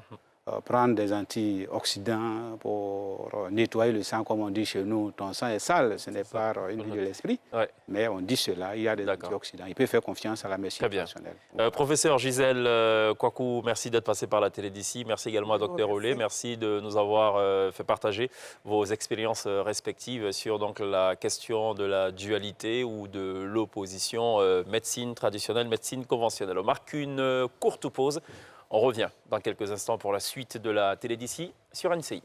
prendre des antioxydants pour nettoyer le sang, comme on dit chez nous. Ton sang est sale, ce n'est pas une vie de l'esprit, Ouais. mais on dit cela, il y a des antioxydants. Il peut faire confiance à la médecine Très bien. traditionnelle. Professeur Gisèle Kouakou, merci d'être passé par la télé d'ici. Merci également à Dr Eoulé. Merci de nous avoir fait partager vos expériences respectives sur donc, la question de la dualité ou de l'opposition médecine traditionnelle, médecine conventionnelle. On marque une courte pause. On revient dans quelques instants pour la suite de la télé d'ici sur NCI.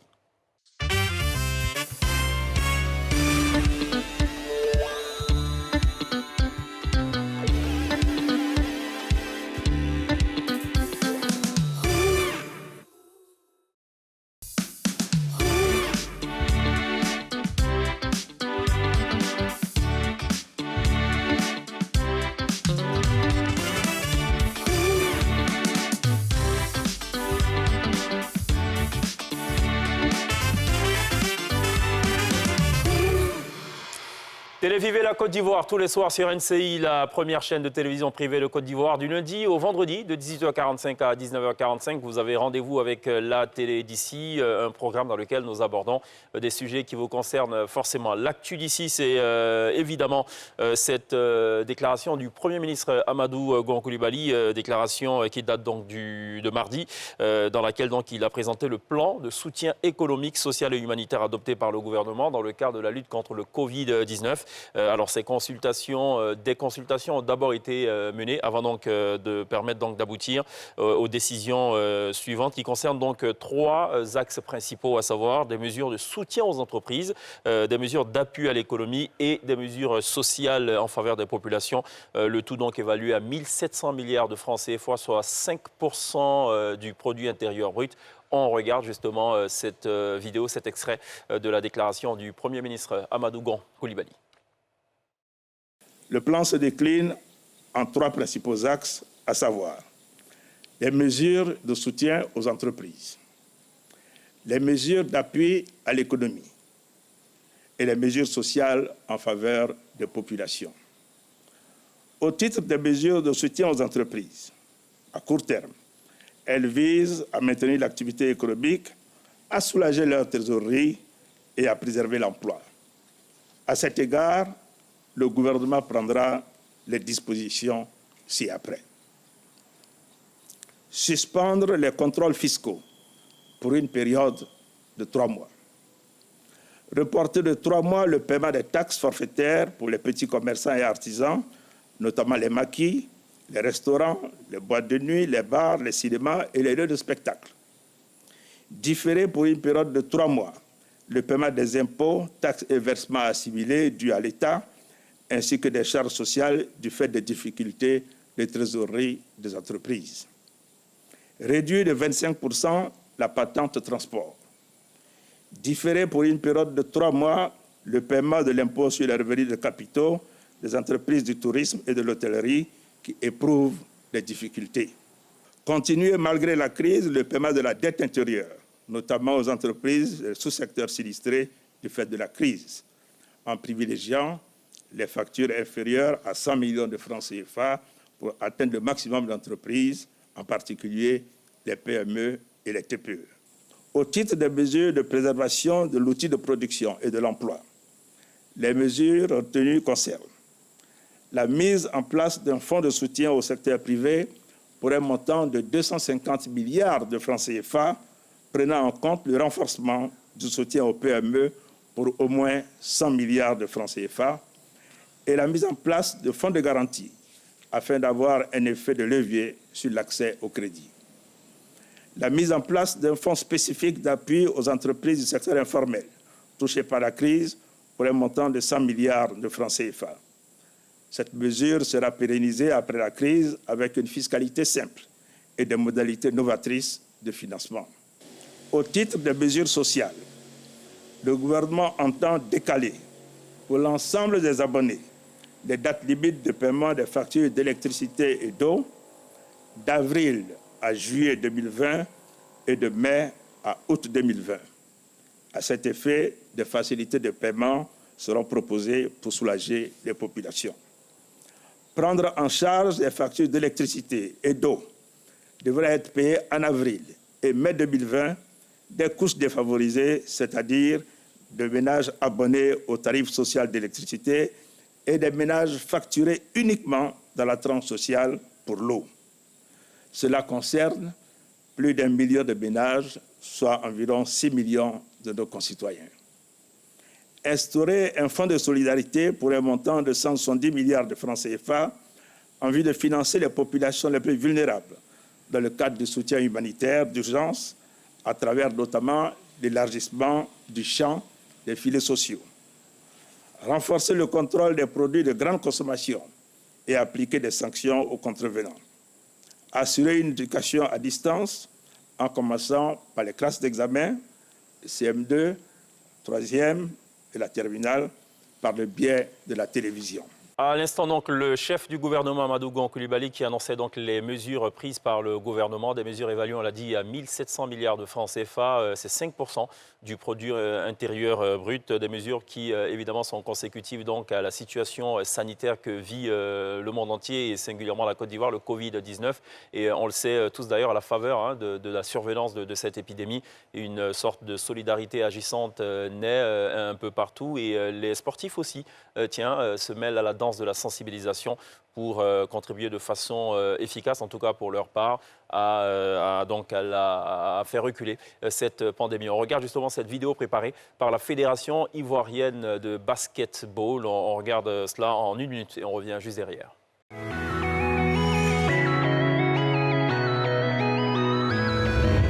Télévivez la Côte d'Ivoire tous les soirs sur NCI, la première chaîne de télévision privée de Côte d'Ivoire, du lundi au vendredi de 18h45 à 19h45. Vous avez rendez-vous avec la télé d'ici, un programme dans lequel nous abordons des sujets qui vous concernent forcément. L'actu d'ici, c'est évidemment cette déclaration du Premier ministre Amadou Gon Coulibaly, déclaration qui date donc de mardi, dans laquelle donc, il a présenté le plan de soutien économique, social et humanitaire adopté par le gouvernement dans le cadre de la lutte contre le Covid-19. Alors des consultations ont d'abord été menées avant donc de permettre donc d'aboutir aux décisions suivantes qui concernent donc 3 axes principaux, à savoir des mesures de soutien aux entreprises, des mesures d'appui à l'économie et des mesures sociales en faveur des populations. Le tout donc évalué à 1700 milliards de francs CFA, soit 5% du produit intérieur brut. On regarde justement cette vidéo, cet extrait de la déclaration du Premier ministre Amadou Gon Coulibaly. Le plan se décline en 3 principaux axes, à savoir les mesures de soutien aux entreprises, les mesures d'appui à l'économie et les mesures sociales en faveur des populations. Au titre des mesures de soutien aux entreprises, à court terme, elles visent à maintenir l'activité économique, à soulager leur trésorerie et à préserver l'emploi. À cet égard, le gouvernement prendra les dispositions ci-après. Suspendre les contrôles fiscaux pour une période de 3 mois. Reporter de 3 mois le paiement des taxes forfaitaires pour les petits commerçants et artisans, notamment les maquis, les restaurants, les boîtes de nuit, les bars, les cinémas et les lieux de spectacle. Différer pour une période de 3 mois le paiement des impôts, taxes et versements assimilés dus à l'État, ainsi que des charges sociales du fait des difficultés de trésorerie des entreprises. Réduire de 25% la patente transport. Différer pour une période de 3 mois le paiement de l'impôt sur les revenus de capitaux des entreprises du tourisme et de l'hôtellerie qui éprouvent des difficultés. Continuer malgré la crise le paiement de la dette intérieure, notamment aux entreprises et sous-secteurs sinistrés du fait de la crise, en privilégiant les factures inférieures à 100 millions de francs CFA pour atteindre le maximum d'entreprises, en particulier les PME et les TPE. Au titre des mesures de préservation de l'outil de production et de l'emploi, les mesures retenues concernent la mise en place d'un fonds de soutien au secteur privé pour un montant de 250 milliards de francs CFA, prenant en compte le renforcement du soutien aux PME pour au moins 100 milliards de francs CFA, et la mise en place de fonds de garantie afin d'avoir un effet de levier sur l'accès au crédit. La mise en place d'un fonds spécifique d'appui aux entreprises du secteur informel touchées par la crise pour un montant de 100 milliards de francs CFA. Cette mesure sera pérennisée après la crise avec une fiscalité simple et des modalités novatrices de financement. Au titre des mesures sociales, le gouvernement entend décaler pour l'ensemble des abonnés les dates limites de paiement des factures d'électricité et d'eau d'avril à juillet 2020 et de mai à août 2020. À cet effet, des facilités de paiement seront proposées pour soulager les populations. Prendre en charge les factures d'électricité et d'eau devrait être payées en avril et mai 2020 des couches défavorisées, c'est-à-dire des ménages abonnés au tarif social d'électricité et des ménages facturés uniquement dans la tranche sociale pour l'eau. Cela concerne plus d'1 million de ménages, soit environ 6 millions de nos concitoyens. Instaurer un fonds de solidarité pour un montant de 170 milliards de francs CFA en vue de financer les populations les plus vulnérables dans le cadre du soutien humanitaire d'urgence à travers notamment l'élargissement du champ des filets sociaux. Renforcer le contrôle des produits de grande consommation et appliquer des sanctions aux contrevenants. Assurer une éducation à distance en commençant par les classes d'examen, le CM2, 3e et la terminale, par le biais de la télévision. À l'instant, donc, le chef du gouvernement, Amadou Gon Coulibaly, qui annonçait donc les mesures prises par le gouvernement, des mesures évaluées, on l'a dit, à 1 700 milliards de francs CFA. C'est 5% du produit intérieur brut, des mesures qui, évidemment, sont consécutives donc à la situation sanitaire que vit le monde entier et singulièrement la Côte d'Ivoire, le Covid-19. Et on le sait tous d'ailleurs, à la faveur de la surveillance de cette épidémie, une sorte de solidarité agissante naît un peu partout. Et les sportifs aussi, se mêlent à la danse de la sensibilisation pour contribuer de façon efficace, en tout cas pour leur part, à faire reculer cette pandémie. On regarde justement cette vidéo préparée par la Fédération ivoirienne de basketball. On regarde cela en 1 minute et on revient juste derrière.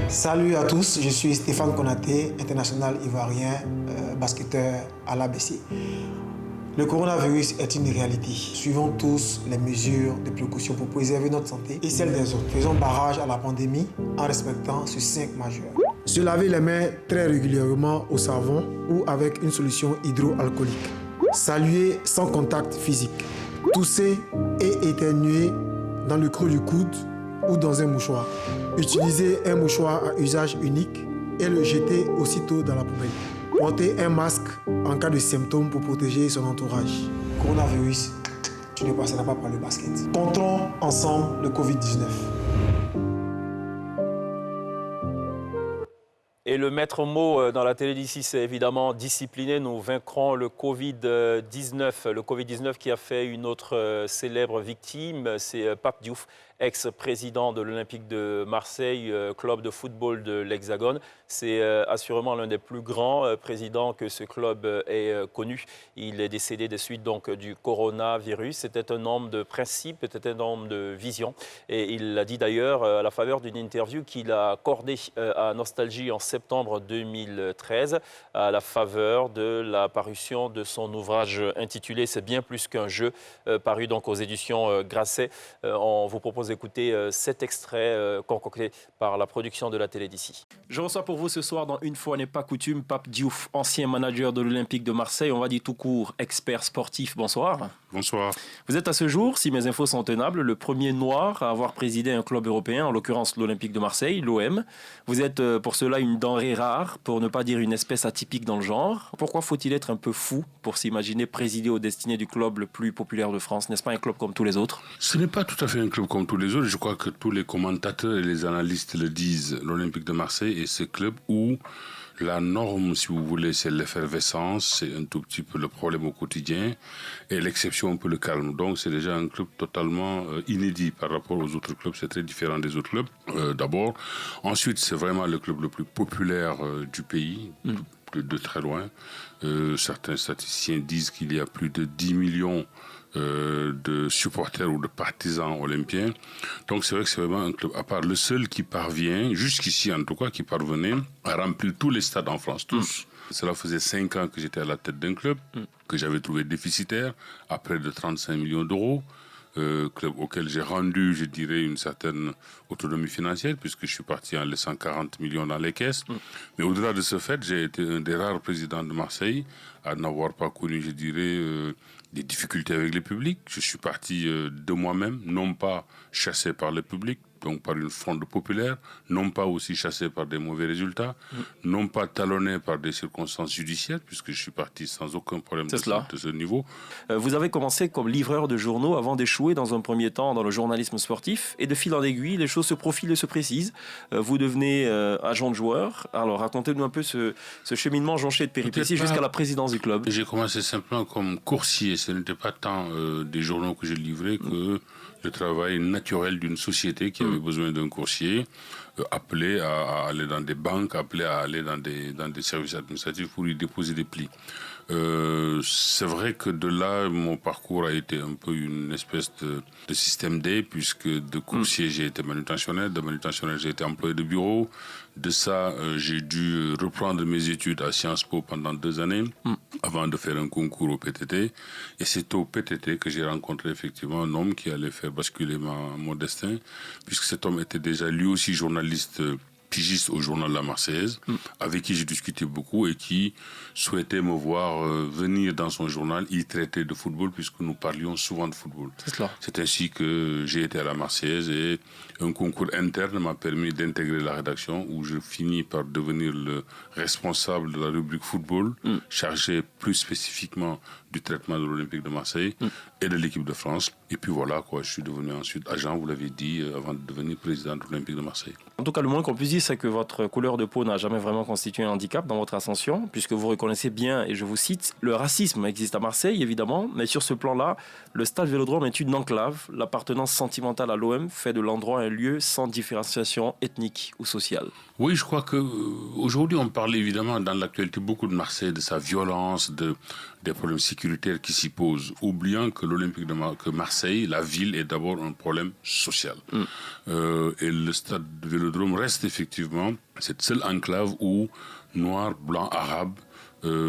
Salut à tous, je suis Stéphane Konaté, international ivoirien, basketteur à l'ABC. Le coronavirus est une réalité. Suivons tous les mesures de précaution pour préserver notre santé et celle des autres. Faisons barrage à la pandémie en respectant ces 5 majeurs. Se laver les mains très régulièrement au savon ou avec une solution hydroalcoolique. Saluer sans contact physique. Tousser et éternuer dans le creux du coude ou dans un mouchoir. Utiliser un mouchoir à usage unique et le jeter aussitôt dans la poubelle. Porter un masque en cas de symptômes pour protéger son entourage. Coronavirus, tu ne passeras pas par le basket. Controns ensemble le Covid-19. Et le maître mot dans la télé d'ici, c'est évidemment discipliner. Nous vaincrons le Covid-19. Le Covid-19 qui a fait une autre célèbre victime, c'est Pape Diouf, ex-président de l'Olympique de Marseille, club de football de l'Hexagone. C'est assurément l'un des plus grands présidents que ce club ait connu. Il est décédé des suites donc, du coronavirus. C'était un homme de principe, c'était un homme de vision. Et il l'a dit d'ailleurs à la faveur d'une interview qu'il a accordée à Nostalgie en septembre 2013, à la faveur de la parution de son ouvrage intitulé « C'est bien plus qu'un jeu », paru donc aux éditions Grasset. On vous propose d'écouter cet extrait concocté par la production de la télé d'ici. Je reçois pour vous ce soir, dans Une fois n'est pas coutume, Pape Diouf, ancien manager de l'Olympique de Marseille, on va dire tout court, expert sportif. Bonsoir. Bonsoir. Vous êtes à ce jour, si mes infos sont tenables, le premier noir à avoir présidé un club européen, en l'occurrence l'Olympique de Marseille, l'OM. Vous êtes pour cela une denrée rare, pour ne pas dire une espèce atypique dans le genre. Pourquoi faut-il être un peu fou pour s'imaginer présider aux destinées du club le plus populaire de France? N'est-ce pas un club comme tous les autres? Ce n'est pas tout à fait un club comme tous les autres, je crois que tous les commentateurs et les analystes le disent. L'Olympique de Marseille est ce club où la norme, si vous voulez, c'est l'effervescence, c'est un tout petit peu le problème au quotidien, et l'exception, un peu le calme. Donc c'est déjà un club totalement inédit par rapport aux autres clubs, c'est très différent des autres clubs, d'abord. Ensuite, c'est vraiment le club le plus populaire du pays, de très loin. Certains statisticiens disent qu'il y a plus de 10 millions de supporters ou de partisans olympiens. Donc c'est vrai que c'est vraiment un club à part. Le seul qui parvient, jusqu'ici en tout cas, qui parvenait à remplir tous les stades en France, tous. Cela faisait 5 ans que j'étais à la tête d'un club que j'avais trouvé déficitaire, à près de 35 millions d'euros. Club auquel j'ai rendu, je dirais, une certaine autonomie financière, puisque je suis parti en laissant 40 millions dans les caisses. Mais au-delà de ce fait, j'ai été un des rares présidents de Marseille à n'avoir pas connu, je dirais, des difficultés avec le public. Je suis parti de moi-même, non pas chassé par le public, donc par une fronde populaire, non pas aussi chassé par des mauvais résultats, non pas talonné par des circonstances judiciaires, puisque je suis parti sans aucun problème de ce niveau. Vous avez commencé comme livreur de journaux avant d'échouer dans un premier temps dans le journalisme sportif, et de fil en aiguille, les choses se profilent et se précisent. Vous devenez agent de joueur. Alors racontez-nous un peu ce cheminement jonché de péripéties jusqu'à la présidence du club. J'ai commencé simplement comme coursier. Ce n'était pas tant des journaux que je livrais que le travail naturel d'une société qui avait besoin d'un coursier, appelé à aller dans des banques, appelé à aller dans des services administratifs pour y déposer des plis. C'est vrai que de là, mon parcours a été un peu une espèce de système D, puisque de coursier, j'ai été manutentionnaire, de manutentionnaire, j'ai été employé de bureau. De ça, j'ai dû reprendre mes études à Sciences Po pendant 2 années, avant de faire un concours au PTT. Et c'est au PTT que j'ai rencontré effectivement un homme qui allait faire basculer mon destin, puisque cet homme était déjà lui aussi journaliste pigiste au journal La Marseillaise, avec qui j'ai discuté beaucoup et qui souhaitait me voir venir dans son journal y traiter de football, puisque nous parlions souvent de football. C'est ainsi que j'ai été à La Marseillaise et un concours interne m'a permis d'intégrer la rédaction, où je finis par devenir le responsable de la rubrique football, chargé plus spécifiquement du traitement de l'Olympique de Marseille et de l'équipe de France. Et puis voilà, quoi, je suis devenu ensuite agent, vous l'avez dit, avant de devenir président de l'Olympique de Marseille. En tout cas, le moins qu'on puisse dire, c'est que votre couleur de peau n'a jamais vraiment constitué un handicap dans votre ascension, puisque vous reconnaissez bien, et je vous cite, le racisme existe à Marseille, évidemment, mais sur ce plan-là, le stade Vélodrome est une enclave. L'appartenance sentimentale à l'OM fait de l'endroit un lieu sans différenciation ethnique ou sociale. Oui, je crois qu'aujourd'hui, on parle évidemment dans l'actualité beaucoup de Marseille, de sa violence, des problèmes sécuritaires qui s'y posent, oubliant que que Marseille, la ville, est d'abord un problème social. Et le stade de Vélodrome reste effectivement cette seule enclave où noirs, blancs, arabes,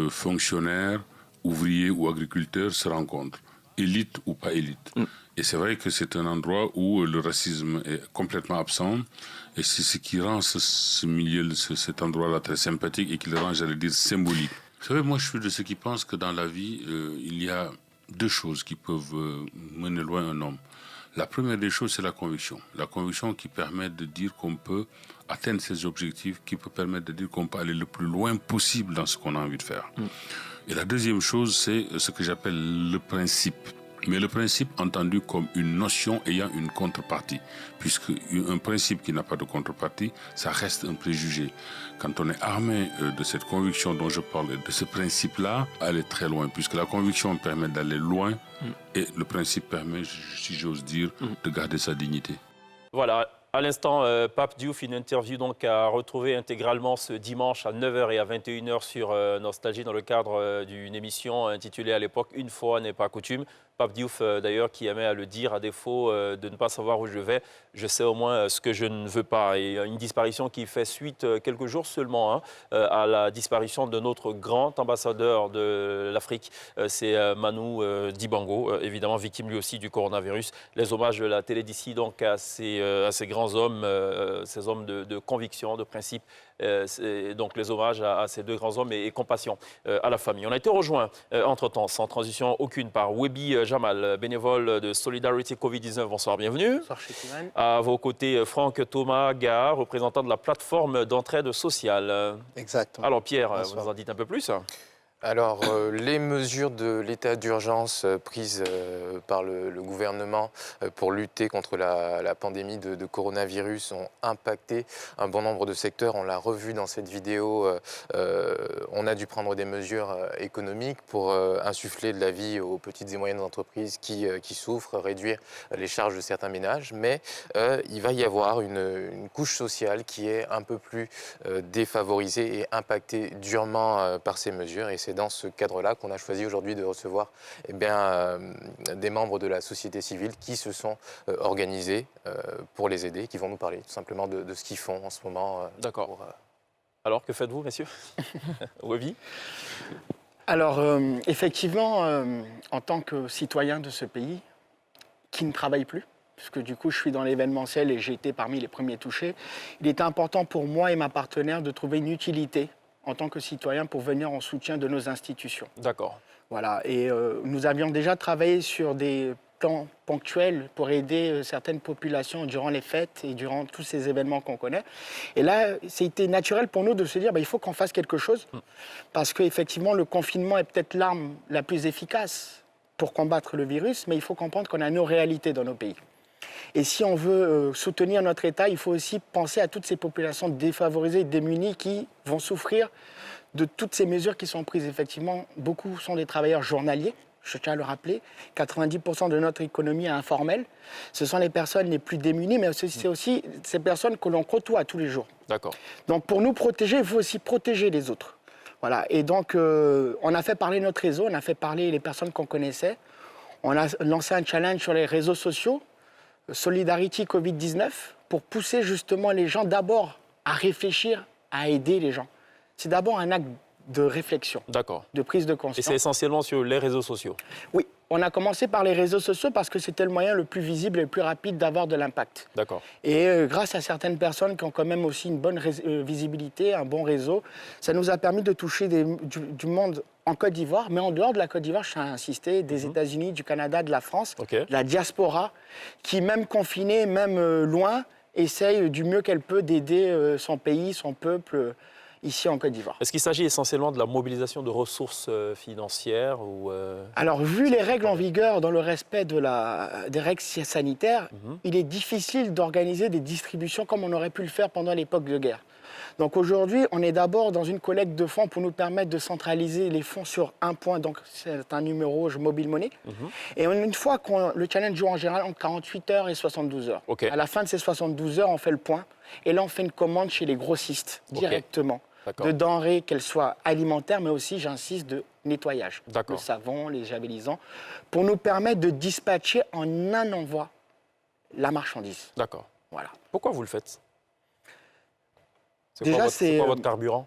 fonctionnaires, ouvriers ou agriculteurs se rencontrent, élite ou pas élite. Et c'est vrai que c'est un endroit où le racisme est complètement absent, et c'est ce qui rend ce milieu, cet endroit-là très sympathique et qui le rend, j'allais dire, symbolique. Vous savez, moi je suis de ceux qui pensent que dans la vie, il y a 2 choses qui peuvent mener loin un homme. La première des choses, c'est la conviction. La conviction qui permet de dire qu'on peut atteindre ses objectifs, qui peut permettre de dire qu'on peut aller le plus loin possible dans ce qu'on a envie de faire. Et la deuxième chose, c'est ce que j'appelle le principe. Mais le principe entendu comme une notion ayant une contrepartie, puisque un principe qui n'a pas de contrepartie, ça reste un préjugé. Quand on est armé de cette conviction dont je parle, de ce principe-là, aller très loin, puisque la conviction permet d'aller loin et le principe permet, si j'ose dire, de garder sa dignité. Voilà. À l'instant, Pape Diouf, une interview donc à retrouver intégralement ce dimanche à 9h et à 21h sur Nostalgie dans le cadre d'une émission intitulée à l'époque « Une fois n'est pas coutume ». Pape Diouf, d'ailleurs, qui aimait à le dire, à défaut de ne pas savoir où je vais, je sais au moins ce que je ne veux pas. Et une disparition qui fait suite quelques jours seulement à la disparition de notre grand ambassadeur de l'Afrique, c'est Manu Dibango, évidemment victime lui aussi du coronavirus. Les hommages de la télé d'ici donc à ces grands hommes, ces hommes de conviction, de principe. Donc les hommages à ces 2 grands hommes et compassion à la famille. On a été rejoint entre-temps, sans transition aucune, par Webi Jamal, bénévole de Solidarity Covid-19. Bonsoir, bienvenue. Bonsoir, Chekouman. À vos côtés, Franck Thomas Gard, représentant de la plateforme d'entraide sociale. Exactement. Alors Pierre, Bonsoir. vous nous en dites un peu plus? Alors, les mesures de l'état d'urgence prises par le gouvernement pour lutter contre la pandémie de coronavirus ont impacté un bon nombre de secteurs. On l'a revu dans cette vidéo. On a dû prendre des mesures économiques pour insuffler de la vie aux petites et moyennes entreprises qui souffrent, réduire les charges de certains ménages. Mais il va y avoir une couche sociale qui est un peu plus défavorisée et impactée durement par ces mesures. Et c'est dans ce cadre-là qu'on a choisi aujourd'hui de recevoir des membres de la société civile qui se sont organisés pour les aider, qui vont nous parler tout simplement de ce qu'ils font en ce moment. D'accord. Alors, que faites-vous, messieurs? Wevi? Alors, effectivement, en tant que citoyen de ce pays qui ne travaille plus, puisque du coup je suis dans l'événementiel et j'ai été parmi les premiers touchés, il était important pour moi et ma partenaire de trouver une utilité en tant que citoyen pour venir en soutien de nos institutions. D'accord. Voilà, et nous avions déjà travaillé sur des plans ponctuels pour aider certaines populations durant les fêtes et durant tous ces événements qu'on connaît. Et là, c'était naturel pour nous de se dire il faut qu'on fasse quelque chose, parce qu'effectivement, le confinement est peut-être l'arme la plus efficace pour combattre le virus, mais il faut comprendre qu'on a nos réalités dans nos pays. Et si on veut soutenir notre État, il faut aussi penser à toutes ces populations défavorisées et démunies qui vont souffrir de toutes ces mesures qui sont prises. Effectivement, beaucoup sont des travailleurs journaliers, je tiens à le rappeler. 90% de notre économie est informelle. Ce sont les personnes les plus démunies, mais c'est aussi ces personnes que l'on côtoie tous les jours. D'accord. Donc pour nous protéger, il faut aussi protéger les autres. Voilà. Et donc, on a fait parler notre réseau, on a fait parler les personnes qu'on connaissait. On a lancé un challenge sur les réseaux sociaux, Solidarity Covid-19, pour pousser justement les gens d'abord à réfléchir, à aider les gens. C'est d'abord un acte de réflexion, de prise de conscience. Et c'est essentiellement sur les réseaux sociaux? Oui, on a commencé par les réseaux sociaux parce que c'était le moyen le plus visible et le plus rapide d'avoir de l'impact. D'accord. Et grâce à certaines personnes qui ont quand même aussi une bonne visibilité, un bon réseau, ça nous a permis de toucher du monde en Côte d'Ivoire, mais en dehors de la Côte d'Ivoire, je tiens à insister, des États-Unis, du Canada, de la France, la diaspora, qui même confinée, même loin, essaye du mieux qu'elle peut d'aider son pays, son peuple, ici en Côte d'Ivoire. Est-ce qu'il s'agit essentiellement de la mobilisation de ressources financières ou Alors, vu les règles en vigueur dans le respect des règles sanitaires, il est difficile d'organiser des distributions comme on aurait pu le faire pendant l'époque de guerre. Donc aujourd'hui, on est d'abord dans une collecte de fonds pour nous permettre de centraliser les fonds sur un point, donc c'est un numéro mobile money. Et une fois le challenge joue en général entre 48 heures et 72 heures. À la fin de ces 72 heures, on fait le point et là on fait une commande chez les grossistes directement. De denrées, qu'elles soient alimentaires, mais aussi, j'insiste, de nettoyage. Le savon, les javelisants, pour nous permettre de dispatcher en un envoi la marchandise. D'accord. Voilà. Pourquoi vous le faites? Déjà, c'est quoi votre carburant?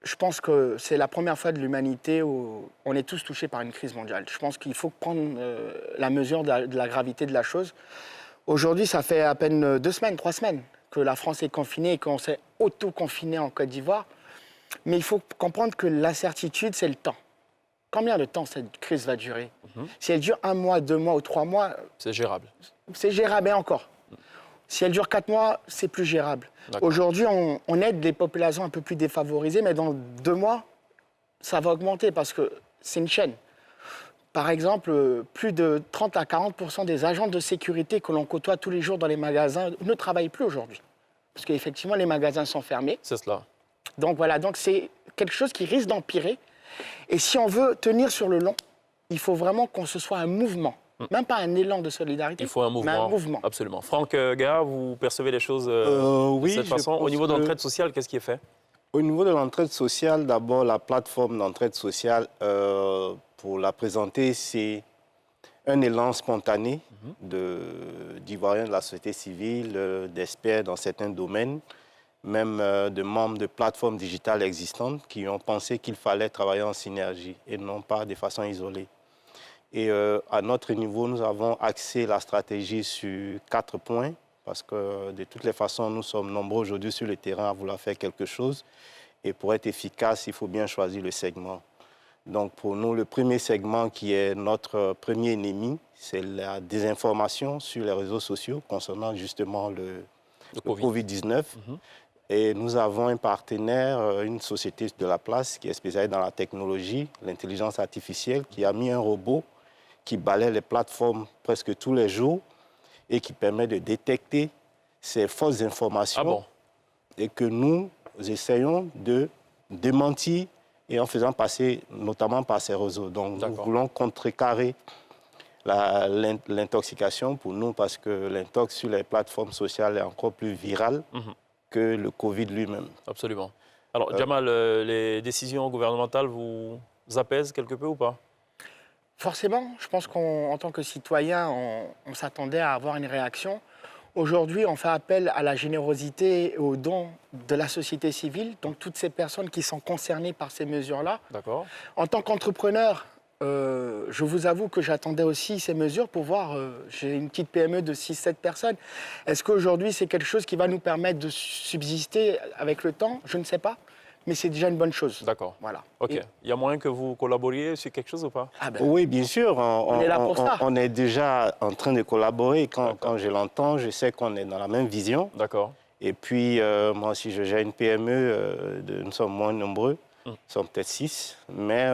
Je pense que c'est la première fois de l'humanité où on est tous touchés par une crise mondiale. Je pense qu'il faut prendre la mesure de la gravité de la chose. Aujourd'hui, ça fait à peine 2 semaines, 3 semaines que la France est confinée et qu'on s'est auto-confiné en Côte d'Ivoire. Mais il faut comprendre que l'incertitude, c'est le temps. Combien de temps cette crise va durer? Si elle dure 1 mois, 2 mois ou 3 mois... C'est gérable. C'est gérable, et encore. Si elle dure 4 mois, c'est plus gérable. Aujourd'hui, on aide des populations un peu plus défavorisées, mais dans 2 mois, ça va augmenter parce que c'est une chaîne. Par exemple, plus de 30 à 40% des agents de sécurité que l'on côtoie tous les jours dans les magasins ne travaillent plus aujourd'hui. Parce qu'effectivement, les magasins sont fermés. C'est cela. Donc voilà, donc c'est quelque chose qui risque d'empirer. Et si on veut tenir sur le long, il faut vraiment qu'on se soit un mouvement. Même pas un élan de solidarité, il faut un mouvement, mais un mouvement. Absolument. Franck Gaha, vous percevez les choses de cette façon? Au niveau de l'entraide sociale, qu'est-ce qui est fait? Au niveau de l'entraide sociale, d'abord, la plateforme d'entraide sociale, pour la présenter, c'est un élan spontané d'Ivoiriens de la société civile, d'experts dans certains domaines, même de membres de plateformes digitales existantes qui ont pensé qu'il fallait travailler en synergie et non pas de façon isolée. Et à notre niveau, nous avons axé la stratégie sur 4 points, parce que de toutes les façons, nous sommes nombreux aujourd'hui sur le terrain à vouloir faire quelque chose. Et pour être efficace, il faut bien choisir le segment. Donc pour nous, le premier segment qui est notre premier ennemi, c'est la désinformation sur les réseaux sociaux concernant justement le Covid-19. Et nous avons un partenaire, une société de la place qui est spécialisée dans la technologie, l'intelligence artificielle, qui a mis un robot qui balaie les plateformes presque tous les jours et qui permet de détecter ces fausses informations et que nous essayons de démentir et en faisant passer notamment par ces réseaux. Donc nous voulons contrecarrer l'intoxication pour nous parce que l'intox sur les plateformes sociales est encore plus virale que le Covid lui-même. Absolument. Alors, Jamal, les décisions gouvernementales vous apaisent quelque peu ou pas? Forcément, je pense qu'en tant que citoyen, on s'attendait à avoir une réaction. Aujourd'hui, on fait appel à la générosité et aux dons de la société civile, donc toutes ces personnes qui sont concernées par ces mesures-là. D'accord. En tant qu'entrepreneur, je vous avoue que j'attendais aussi ces mesures pour voir, j'ai une petite PME de 6-7 personnes. Est-ce qu'aujourd'hui, c'est quelque chose qui va nous permettre de subsister avec le temps? Je ne sais pas, mais c'est déjà une bonne chose. D'accord. Voilà. OK. Il y a moyen que vous collaboriez sur quelque chose ou pas? Oui, bien sûr. On est là pour ça. On est déjà en train de collaborer. Quand je l'entends, je sais qu'on est dans la même vision. D'accord. Et puis, moi aussi, je gère une PME, nous sommes moins nombreux. Nous sommes peut-être 6, mais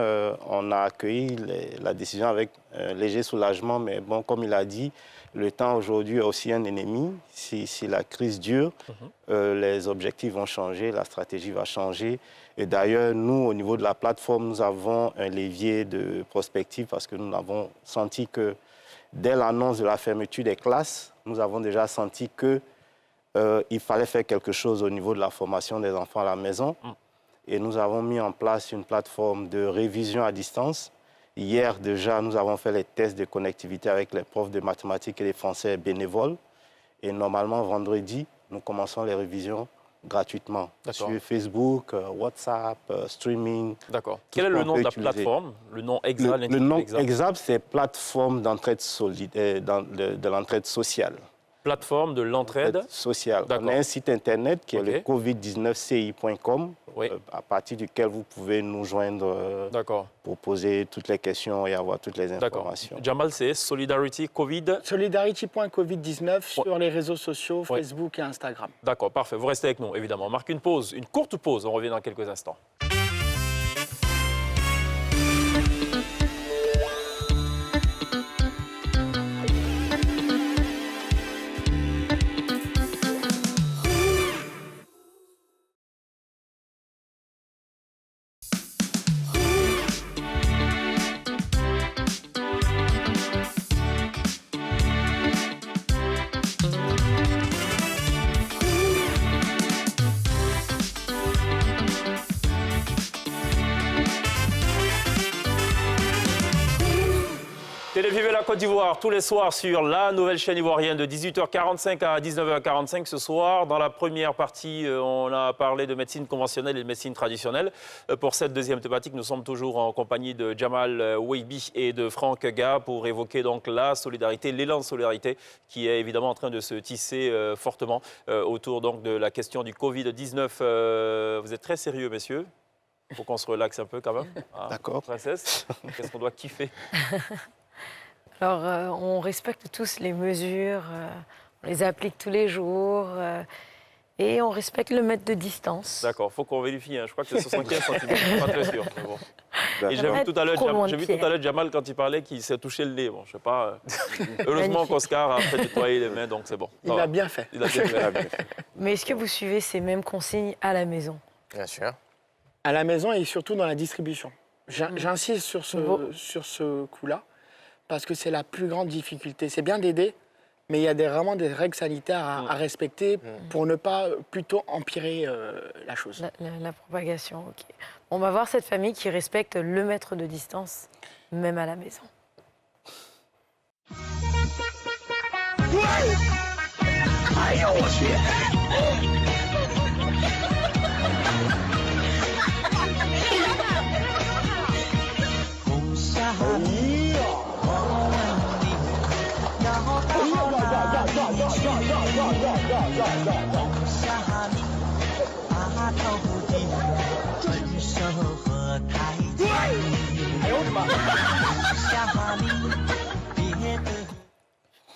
on a accueilli la décision avec un léger soulagement. Mais bon, comme il a dit, le temps aujourd'hui est aussi un ennemi. Si la crise dure, les objectifs vont changer, la stratégie va changer. Et d'ailleurs, nous, au niveau de la plateforme, nous avons un levier de prospective parce que nous avons senti que dès l'annonce de la fermeture des classes, nous avons déjà senti qu'il fallait faire quelque chose au niveau de la formation des enfants à la maison. Et nous avons mis en place une plateforme de révision à distance. Hier, déjà, nous avons fait les tests de connectivité avec les profs de mathématiques et les français bénévoles. Et normalement, vendredi, nous commençons les révisions gratuitement sur Facebook, WhatsApp, streaming. D'accord. Quel est le nom de la plateforme? Le nom exact? Le nom exact, c'est plateforme d'entraide de l'entraide sociale. Plateforme de l'entraide sociale. On a un site internet qui est le covid19ci.com, à partir duquel vous pouvez nous joindre pour poser toutes les questions et avoir toutes les informations. Jamal, c'est Solidarity Covid? Solidarity.covid19 sur les réseaux sociaux, Facebook et Instagram. D'accord, parfait. Vous restez avec nous, évidemment. On marque une pause, une courte pause. On revient dans quelques instants. Télévivez la Côte d'Ivoire tous les soirs sur la nouvelle chaîne ivoirienne de 18h45 à 19h45 ce soir. Dans la première partie, on a parlé de médecine conventionnelle et de médecine traditionnelle. Pour cette deuxième thématique, nous sommes toujours en compagnie de Jamal Weibi et de Franck Ga pour évoquer donc la solidarité, l'élan de solidarité qui est évidemment en train de se tisser fortement autour donc de la question du Covid-19. Vous êtes très sérieux, messieurs? Il faut qu'on se relaxe un peu quand même. Ah, d'accord. Princesse, qu'est-ce qu'on doit kiffer? Alors, on respecte tous les mesures, on les applique tous les jours et on respecte le mètre de distance. D'accord, il faut qu'on vérifie. Hein. Je crois que c'est 75 cm, je ne suis pas très sûr. Mais bon. Et j'ai vu tout à l'heure Jamal quand il parlait qu'il s'est touché le nez. Bon, je sais pas. Heureusement qu'Oscar a fait nettoyer les mains, donc c'est bon. Il a bien fait. Il a bien fait. Mais est-ce que vous suivez ces mêmes consignes à la maison? Bien sûr. À la maison et surtout dans la distribution. J'insiste sur ce coup-là. Parce que c'est la plus grande difficulté. C'est bien d'aider, mais il y a vraiment des règles sanitaires à respecter pour ne pas plutôt empirer la chose. La propagation, ok. On va voir cette famille qui respecte le mètre de distance, même à la maison.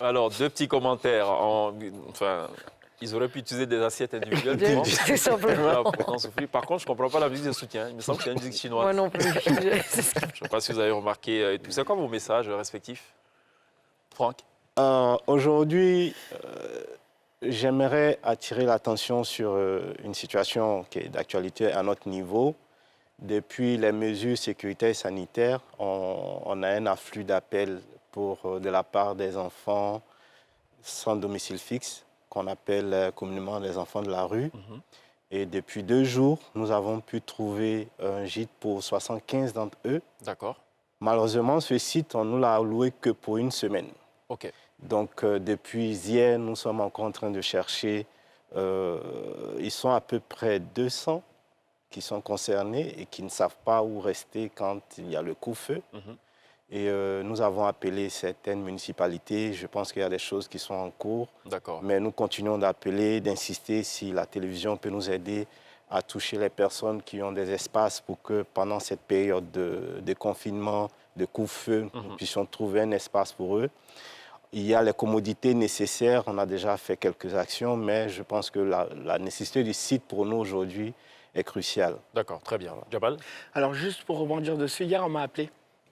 Alors, deux petits commentaires. Enfin, Ils auraient pu utiliser des assiettes individuelles. Tout simplement. Voilà, pour en souffler. Par contre, je ne comprends pas la musique de soutien. Il me semble que c'est une musique chinoise. Moi non plus. Je ne sais pas si vous avez remarqué tout ça. Quoi vos messages respectifs, Franck? Aujourd'hui, j'aimerais attirer l'attention sur une situation qui est d'actualité à notre niveau. Depuis les mesures sécuritaires et sanitaires, on a un afflux d'appels de la part des enfants sans domicile fixe, qu'on appelle communément les enfants de la rue. Et depuis 2 jours, nous avons pu trouver un gîte pour 75 d'entre eux. D'accord. Malheureusement, ce site, on ne l'a alloué que pour 1 semaine. OK. Donc, depuis hier, nous sommes encore en train de chercher. Ils sont à peu près 200 qui sont concernés et qui ne savent pas où rester quand il y a le coup-feu. Et nous avons appelé certaines municipalités. Je pense qu'il y a des choses qui sont en cours. D'accord. Mais nous continuons d'appeler, d'insister si la télévision peut nous aider à toucher les personnes qui ont des espaces pour que pendant cette période de confinement, de couvre-feu, nous puissions trouver un espace pour eux. Il y a les commodités nécessaires. On a déjà fait quelques actions, mais je pense que la nécessité du site pour nous aujourd'hui est cruciale. D'accord, très bien. Jabal? Alors, juste pour rebondir dessus, hier, on m'a appelé.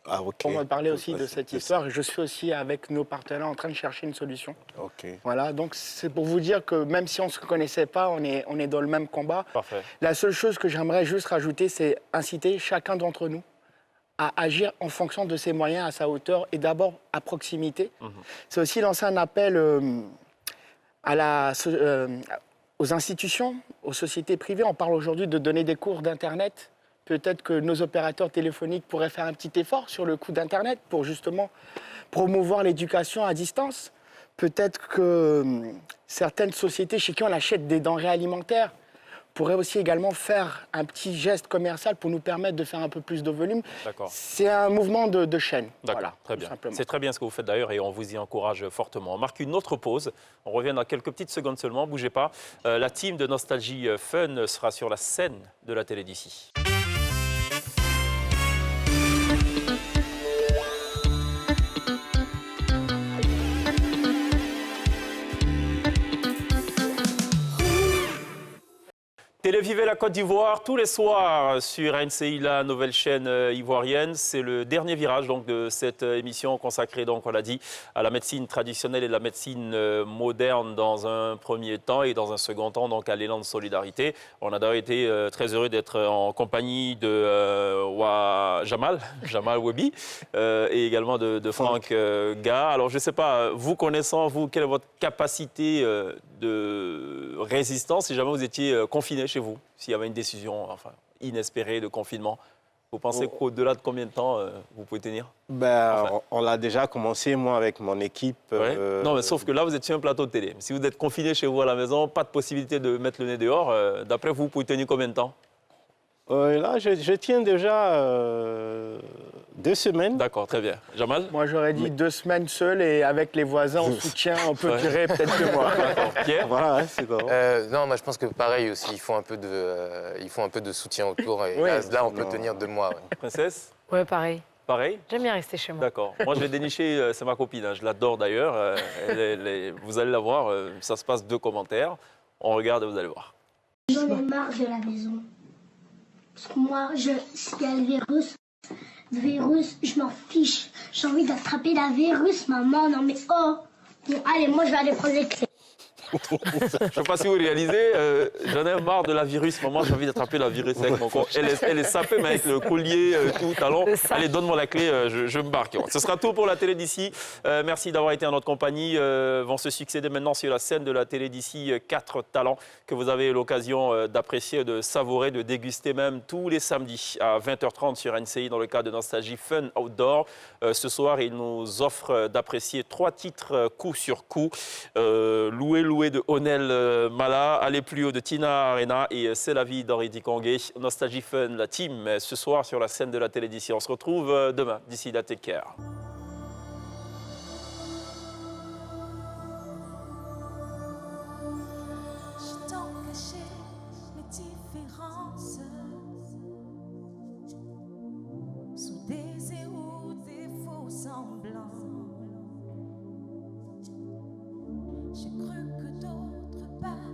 Ah, OK. On m'a parlé aussi de cette histoire et je suis aussi avec nos partenaires en train de chercher une solution. OK. Voilà, donc c'est pour vous dire que même si on ne se connaissait pas, on est dans le même combat. Parfait. La seule chose que j'aimerais juste rajouter, c'est inciter chacun d'entre nous à agir en fonction de ses moyens, à sa hauteur et d'abord à proximité. C'est aussi lancer un appel aux institutions, aux sociétés privées. On parle aujourd'hui de donner des cours d'Internet. Peut-être que nos opérateurs téléphoniques pourraient faire un petit effort sur le coût d'Internet pour justement promouvoir l'éducation à distance. Peut-être que certaines sociétés chez qui on achète des denrées alimentaires pourraient aussi également faire un petit geste commercial pour nous permettre de faire un peu plus de volume. D'accord. C'est un mouvement de chaîne. D'accord, Voilà, très tout bien. simplement. C'est très bien ce que vous faites d'ailleurs et on vous y encourage fortement. On marque une autre pause. On revient dans quelques petites secondes seulement. Bougez pas. La team de Nostalgie Fun sera sur la scène de la télé d'ici. Télévivez la Côte d'Ivoire tous les soirs sur NCI, la nouvelle chaîne ivoirienne. C'est le dernier virage donc, de cette émission consacrée, donc, on l'a dit, à la médecine traditionnelle et la médecine moderne dans un premier temps et dans un second temps donc, à l'élan de solidarité. On a d'ailleurs été très heureux d'être en compagnie de Jamal Webi et également de Franck Ga. Alors je ne sais pas, vous connaissant, vous, quelle est votre capacité de résistance si jamais vous étiez confiné chez vous, s'il y avait une décision inespérée de confinement? Vous pensez qu'au-delà de combien de temps vous pouvez tenir? On l'a déjà commencé, moi, avec mon équipe. Ouais. Non, mais sauf que là, vous êtes sur un plateau de télé. Si vous êtes confiné chez vous à la maison, pas de possibilité de mettre le nez dehors. D'après vous pouvez tenir combien de temps? Là, je tiens déjà 2 semaines. D'accord, très bien. Jamal? Moi, j'aurais dit 2 semaines seul et avec les voisins en soutien, on peut durer peut-être 2 mois. Pierre? Voilà, c'est bon. Non, moi je pense que pareil aussi, il faut un peu de soutien autour. Et Oui. là, on peut tenir 2 mois. Ouais. Princesse? Ouais, pareil. Pareil? J'aime bien rester chez moi. D'accord. Moi, je vais dénicher, c'est ma copine, je l'adore d'ailleurs. Vous allez la voir, ça se passe 2 commentaires. On regarde et vous allez voir. J'en ai marre de la maison. Parce que moi, s'il y a le virus, je m'en fiche. J'ai envie d'attraper la virus, maman. Non mais oh. Bon, allez, moi, je vais aller prendre les clés. Je ne sais pas si vous réalisez, j'en ai marre de la virus. Maman, j'ai envie d'attraper la virus avec mon corps. Elle est sapée, mais avec le collier, tout, talon. Allez, donne-moi la clé, je me barque. Ce sera tout pour la télé d'ici. Merci d'avoir été en notre compagnie. Vont se succéder maintenant sur la scène de la télé d'ici 4 talents que vous avez l'occasion d'apprécier, de savourer, de déguster même tous les samedis à 20h30 sur NCI dans le cadre de Nostalgie Fun Outdoor. Ce soir, il nous offre d'apprécier 3 titres coup sur coup. Loué de Onel Mala, Aller plus haut de Tina Arena et C'est la vie d'Henri Dikongé. Nostalgie Fun, la team, ce soir sur la scène de la télé d'ici. On se retrouve demain. D'ici là, take care. J'ai tant caché mes différences sous des et ou des faux semblants. J'ai cru que d'autres partaient.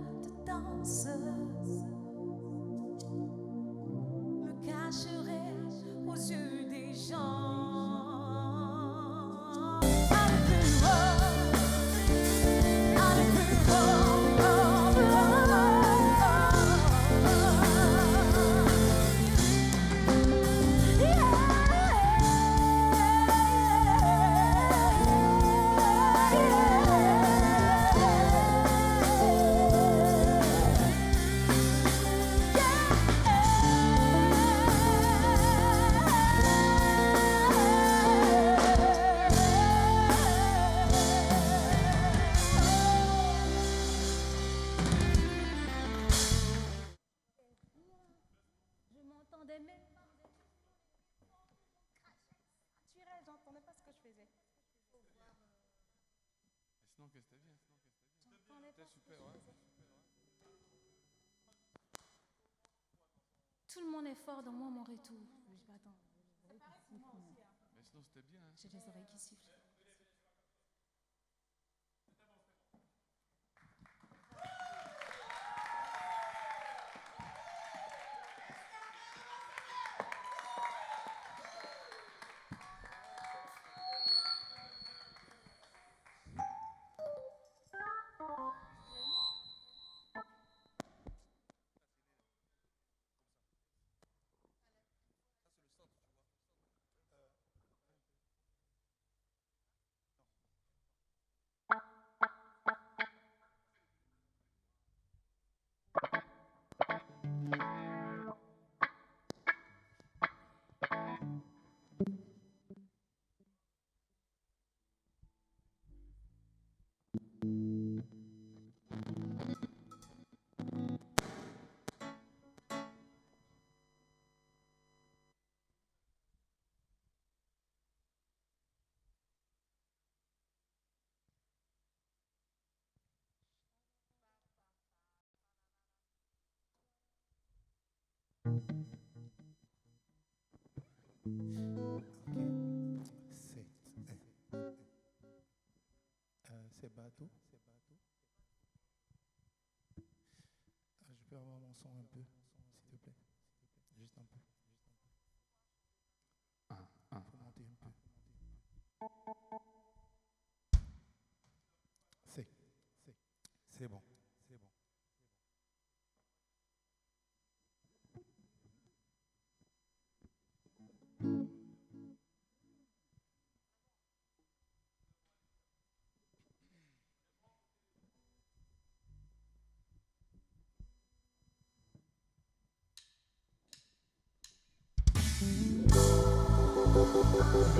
j'entendais pas ce que je faisais. Sinon, que c'était bien. J'entendais pas ce que je faisais. Tout le monde est fort dans moi, mon retour. Attends. Mais sinon, c'était bien. J'ai les oreilles qui sifflent. C'est bateau. Je peux avoir mon son un peu, s'il te plaît. Juste un peu. Faut monter un peu. C'est bon.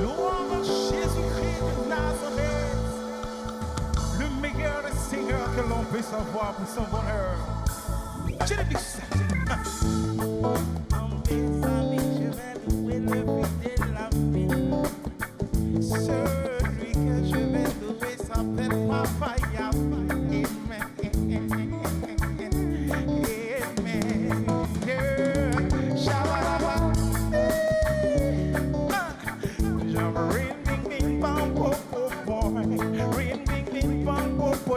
Louange Jésus-Christ de Nazareth, le meilleur des seigneurs que l'on peut savoir pour son bonheur. Je l'ai vu ça. En mes amis, je vais louer le fidèle ami. Celui que je vais louer s'appelle Papa Yahweh.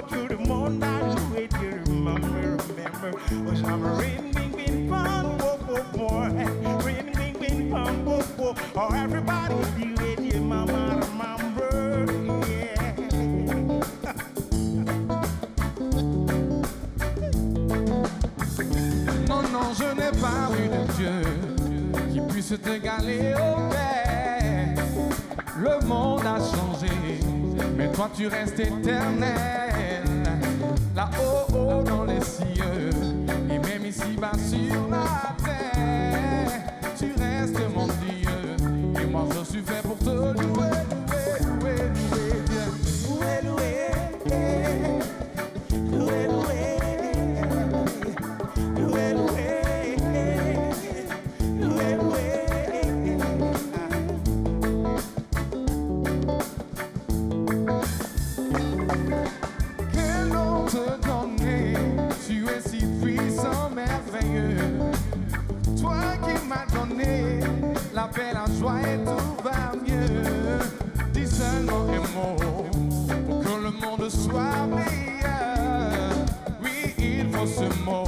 To the moon, I do it, you remember. Oh, I'm a ring, bing, bing, bong, bo, bo, boy. Ring, bing, bing, bong, bo, bo. Oh, everybody do it, you mama, remember, yeah. Non, non, je n'ai pas vu de Dieu qui puisse t'égaler au Père. Le monde a changé, mais toi tu restes éternel. Là-haut, haut dans les cieux, et même ici-bas sur la terre, tu restes mon Dieu, et moi je suis fait pour te louer, louer, louer, Dieu. Louer, louer, louer, louer, louer, louer, louer. Tu es si puissant, merveilleux. Toi qui m'as donné la paix, la joie et tout va mieux. Dis seulement un mot pour que le monde soit meilleur. Oui, il faut ce mot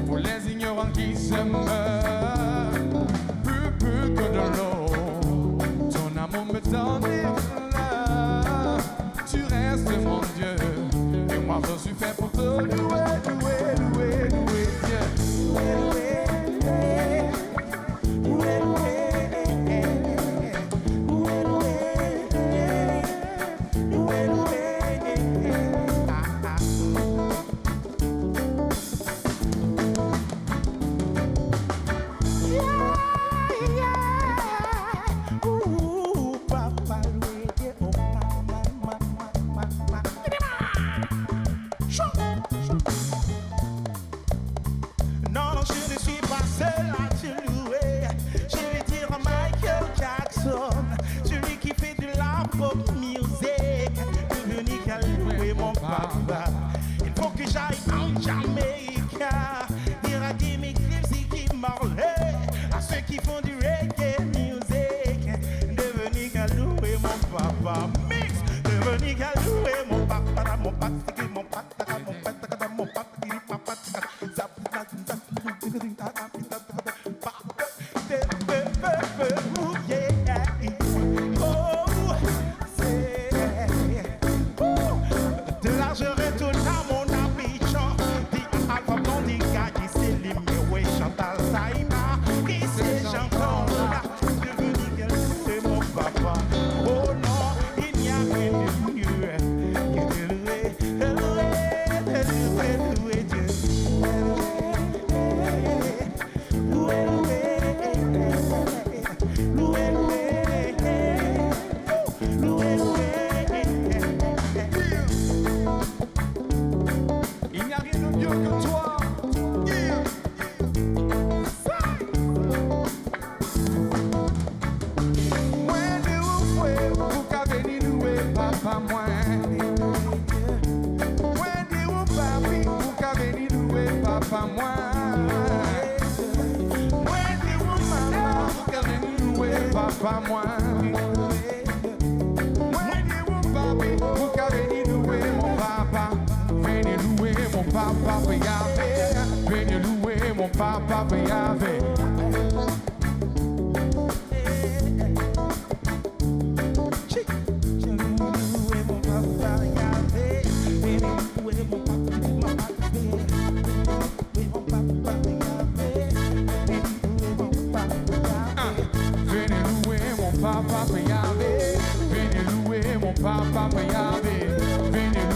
pour les ignorants qui se meurent. Plus que de l'eau, ton amour me donne des fleurs. Tu restes mon Dieu. Moi je suis fait pour te louer, louer, louer, louer, Dieu. Louer, louer, louer, louer, louer, louer, louer. papa moi. Venez mon papi, vous venez louer mon papa. Venez louer mon papa, venez louer mon papa, papa, venez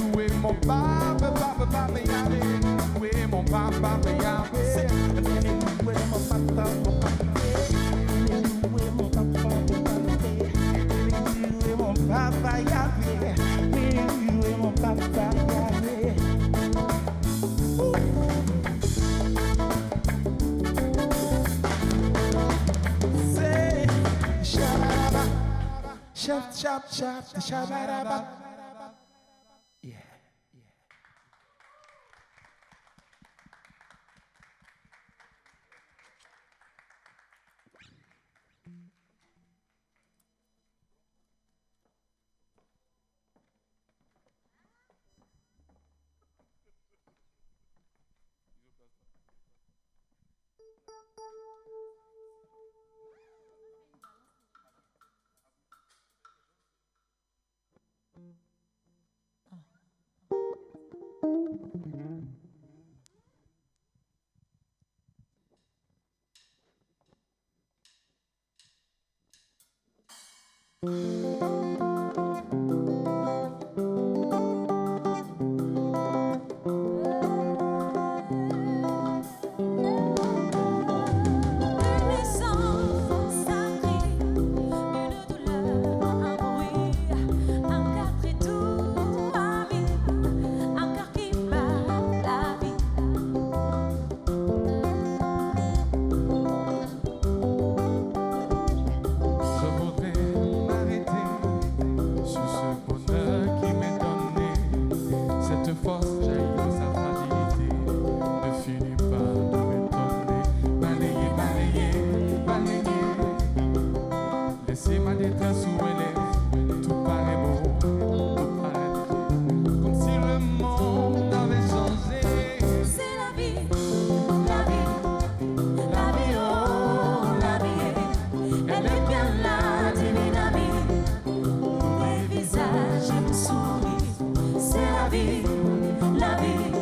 louer mon papa, venez louer mon papa, louer mon papa, Chop, chop, chop, shabba-dabba. Yeah. La vie, oh, la vie,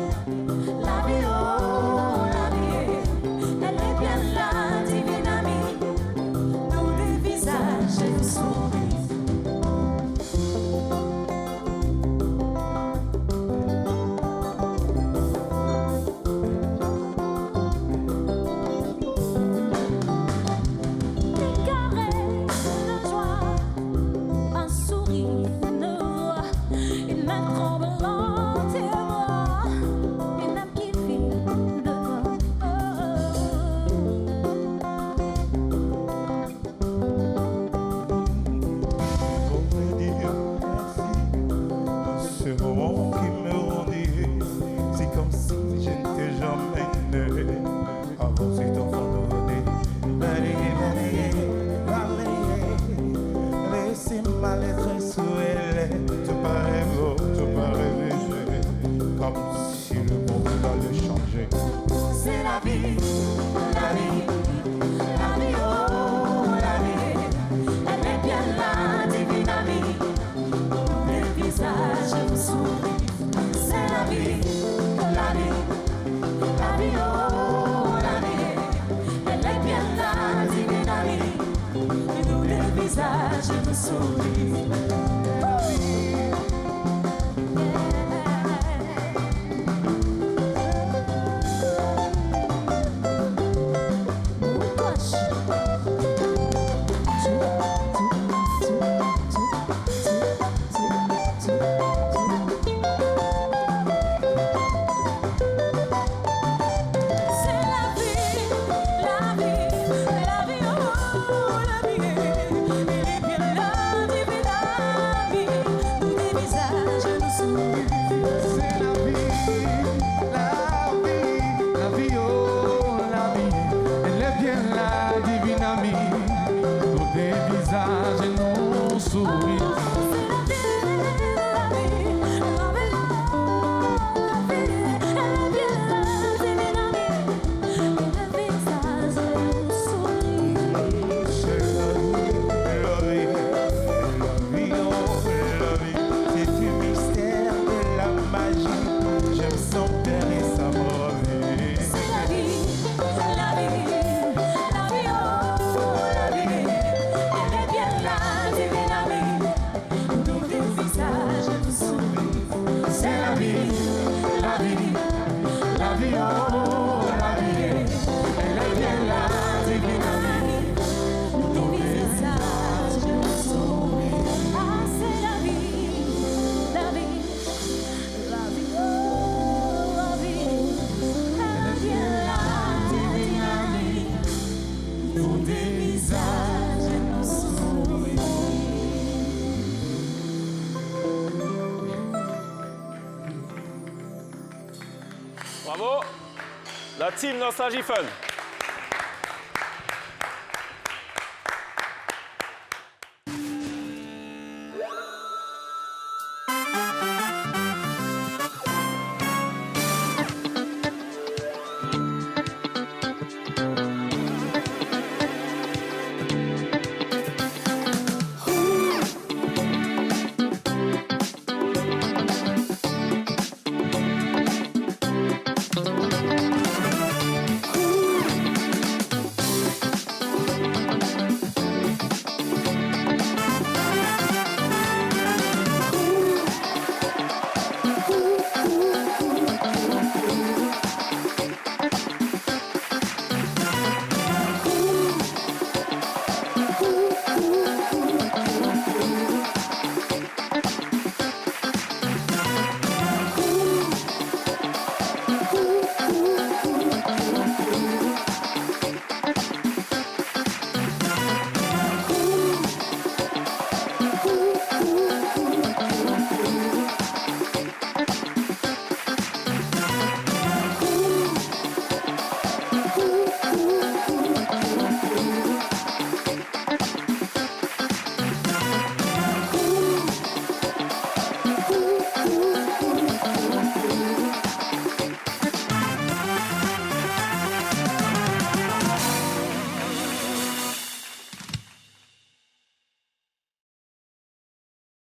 visage et nos sourires. Bravo. La team Nostalgie Fun.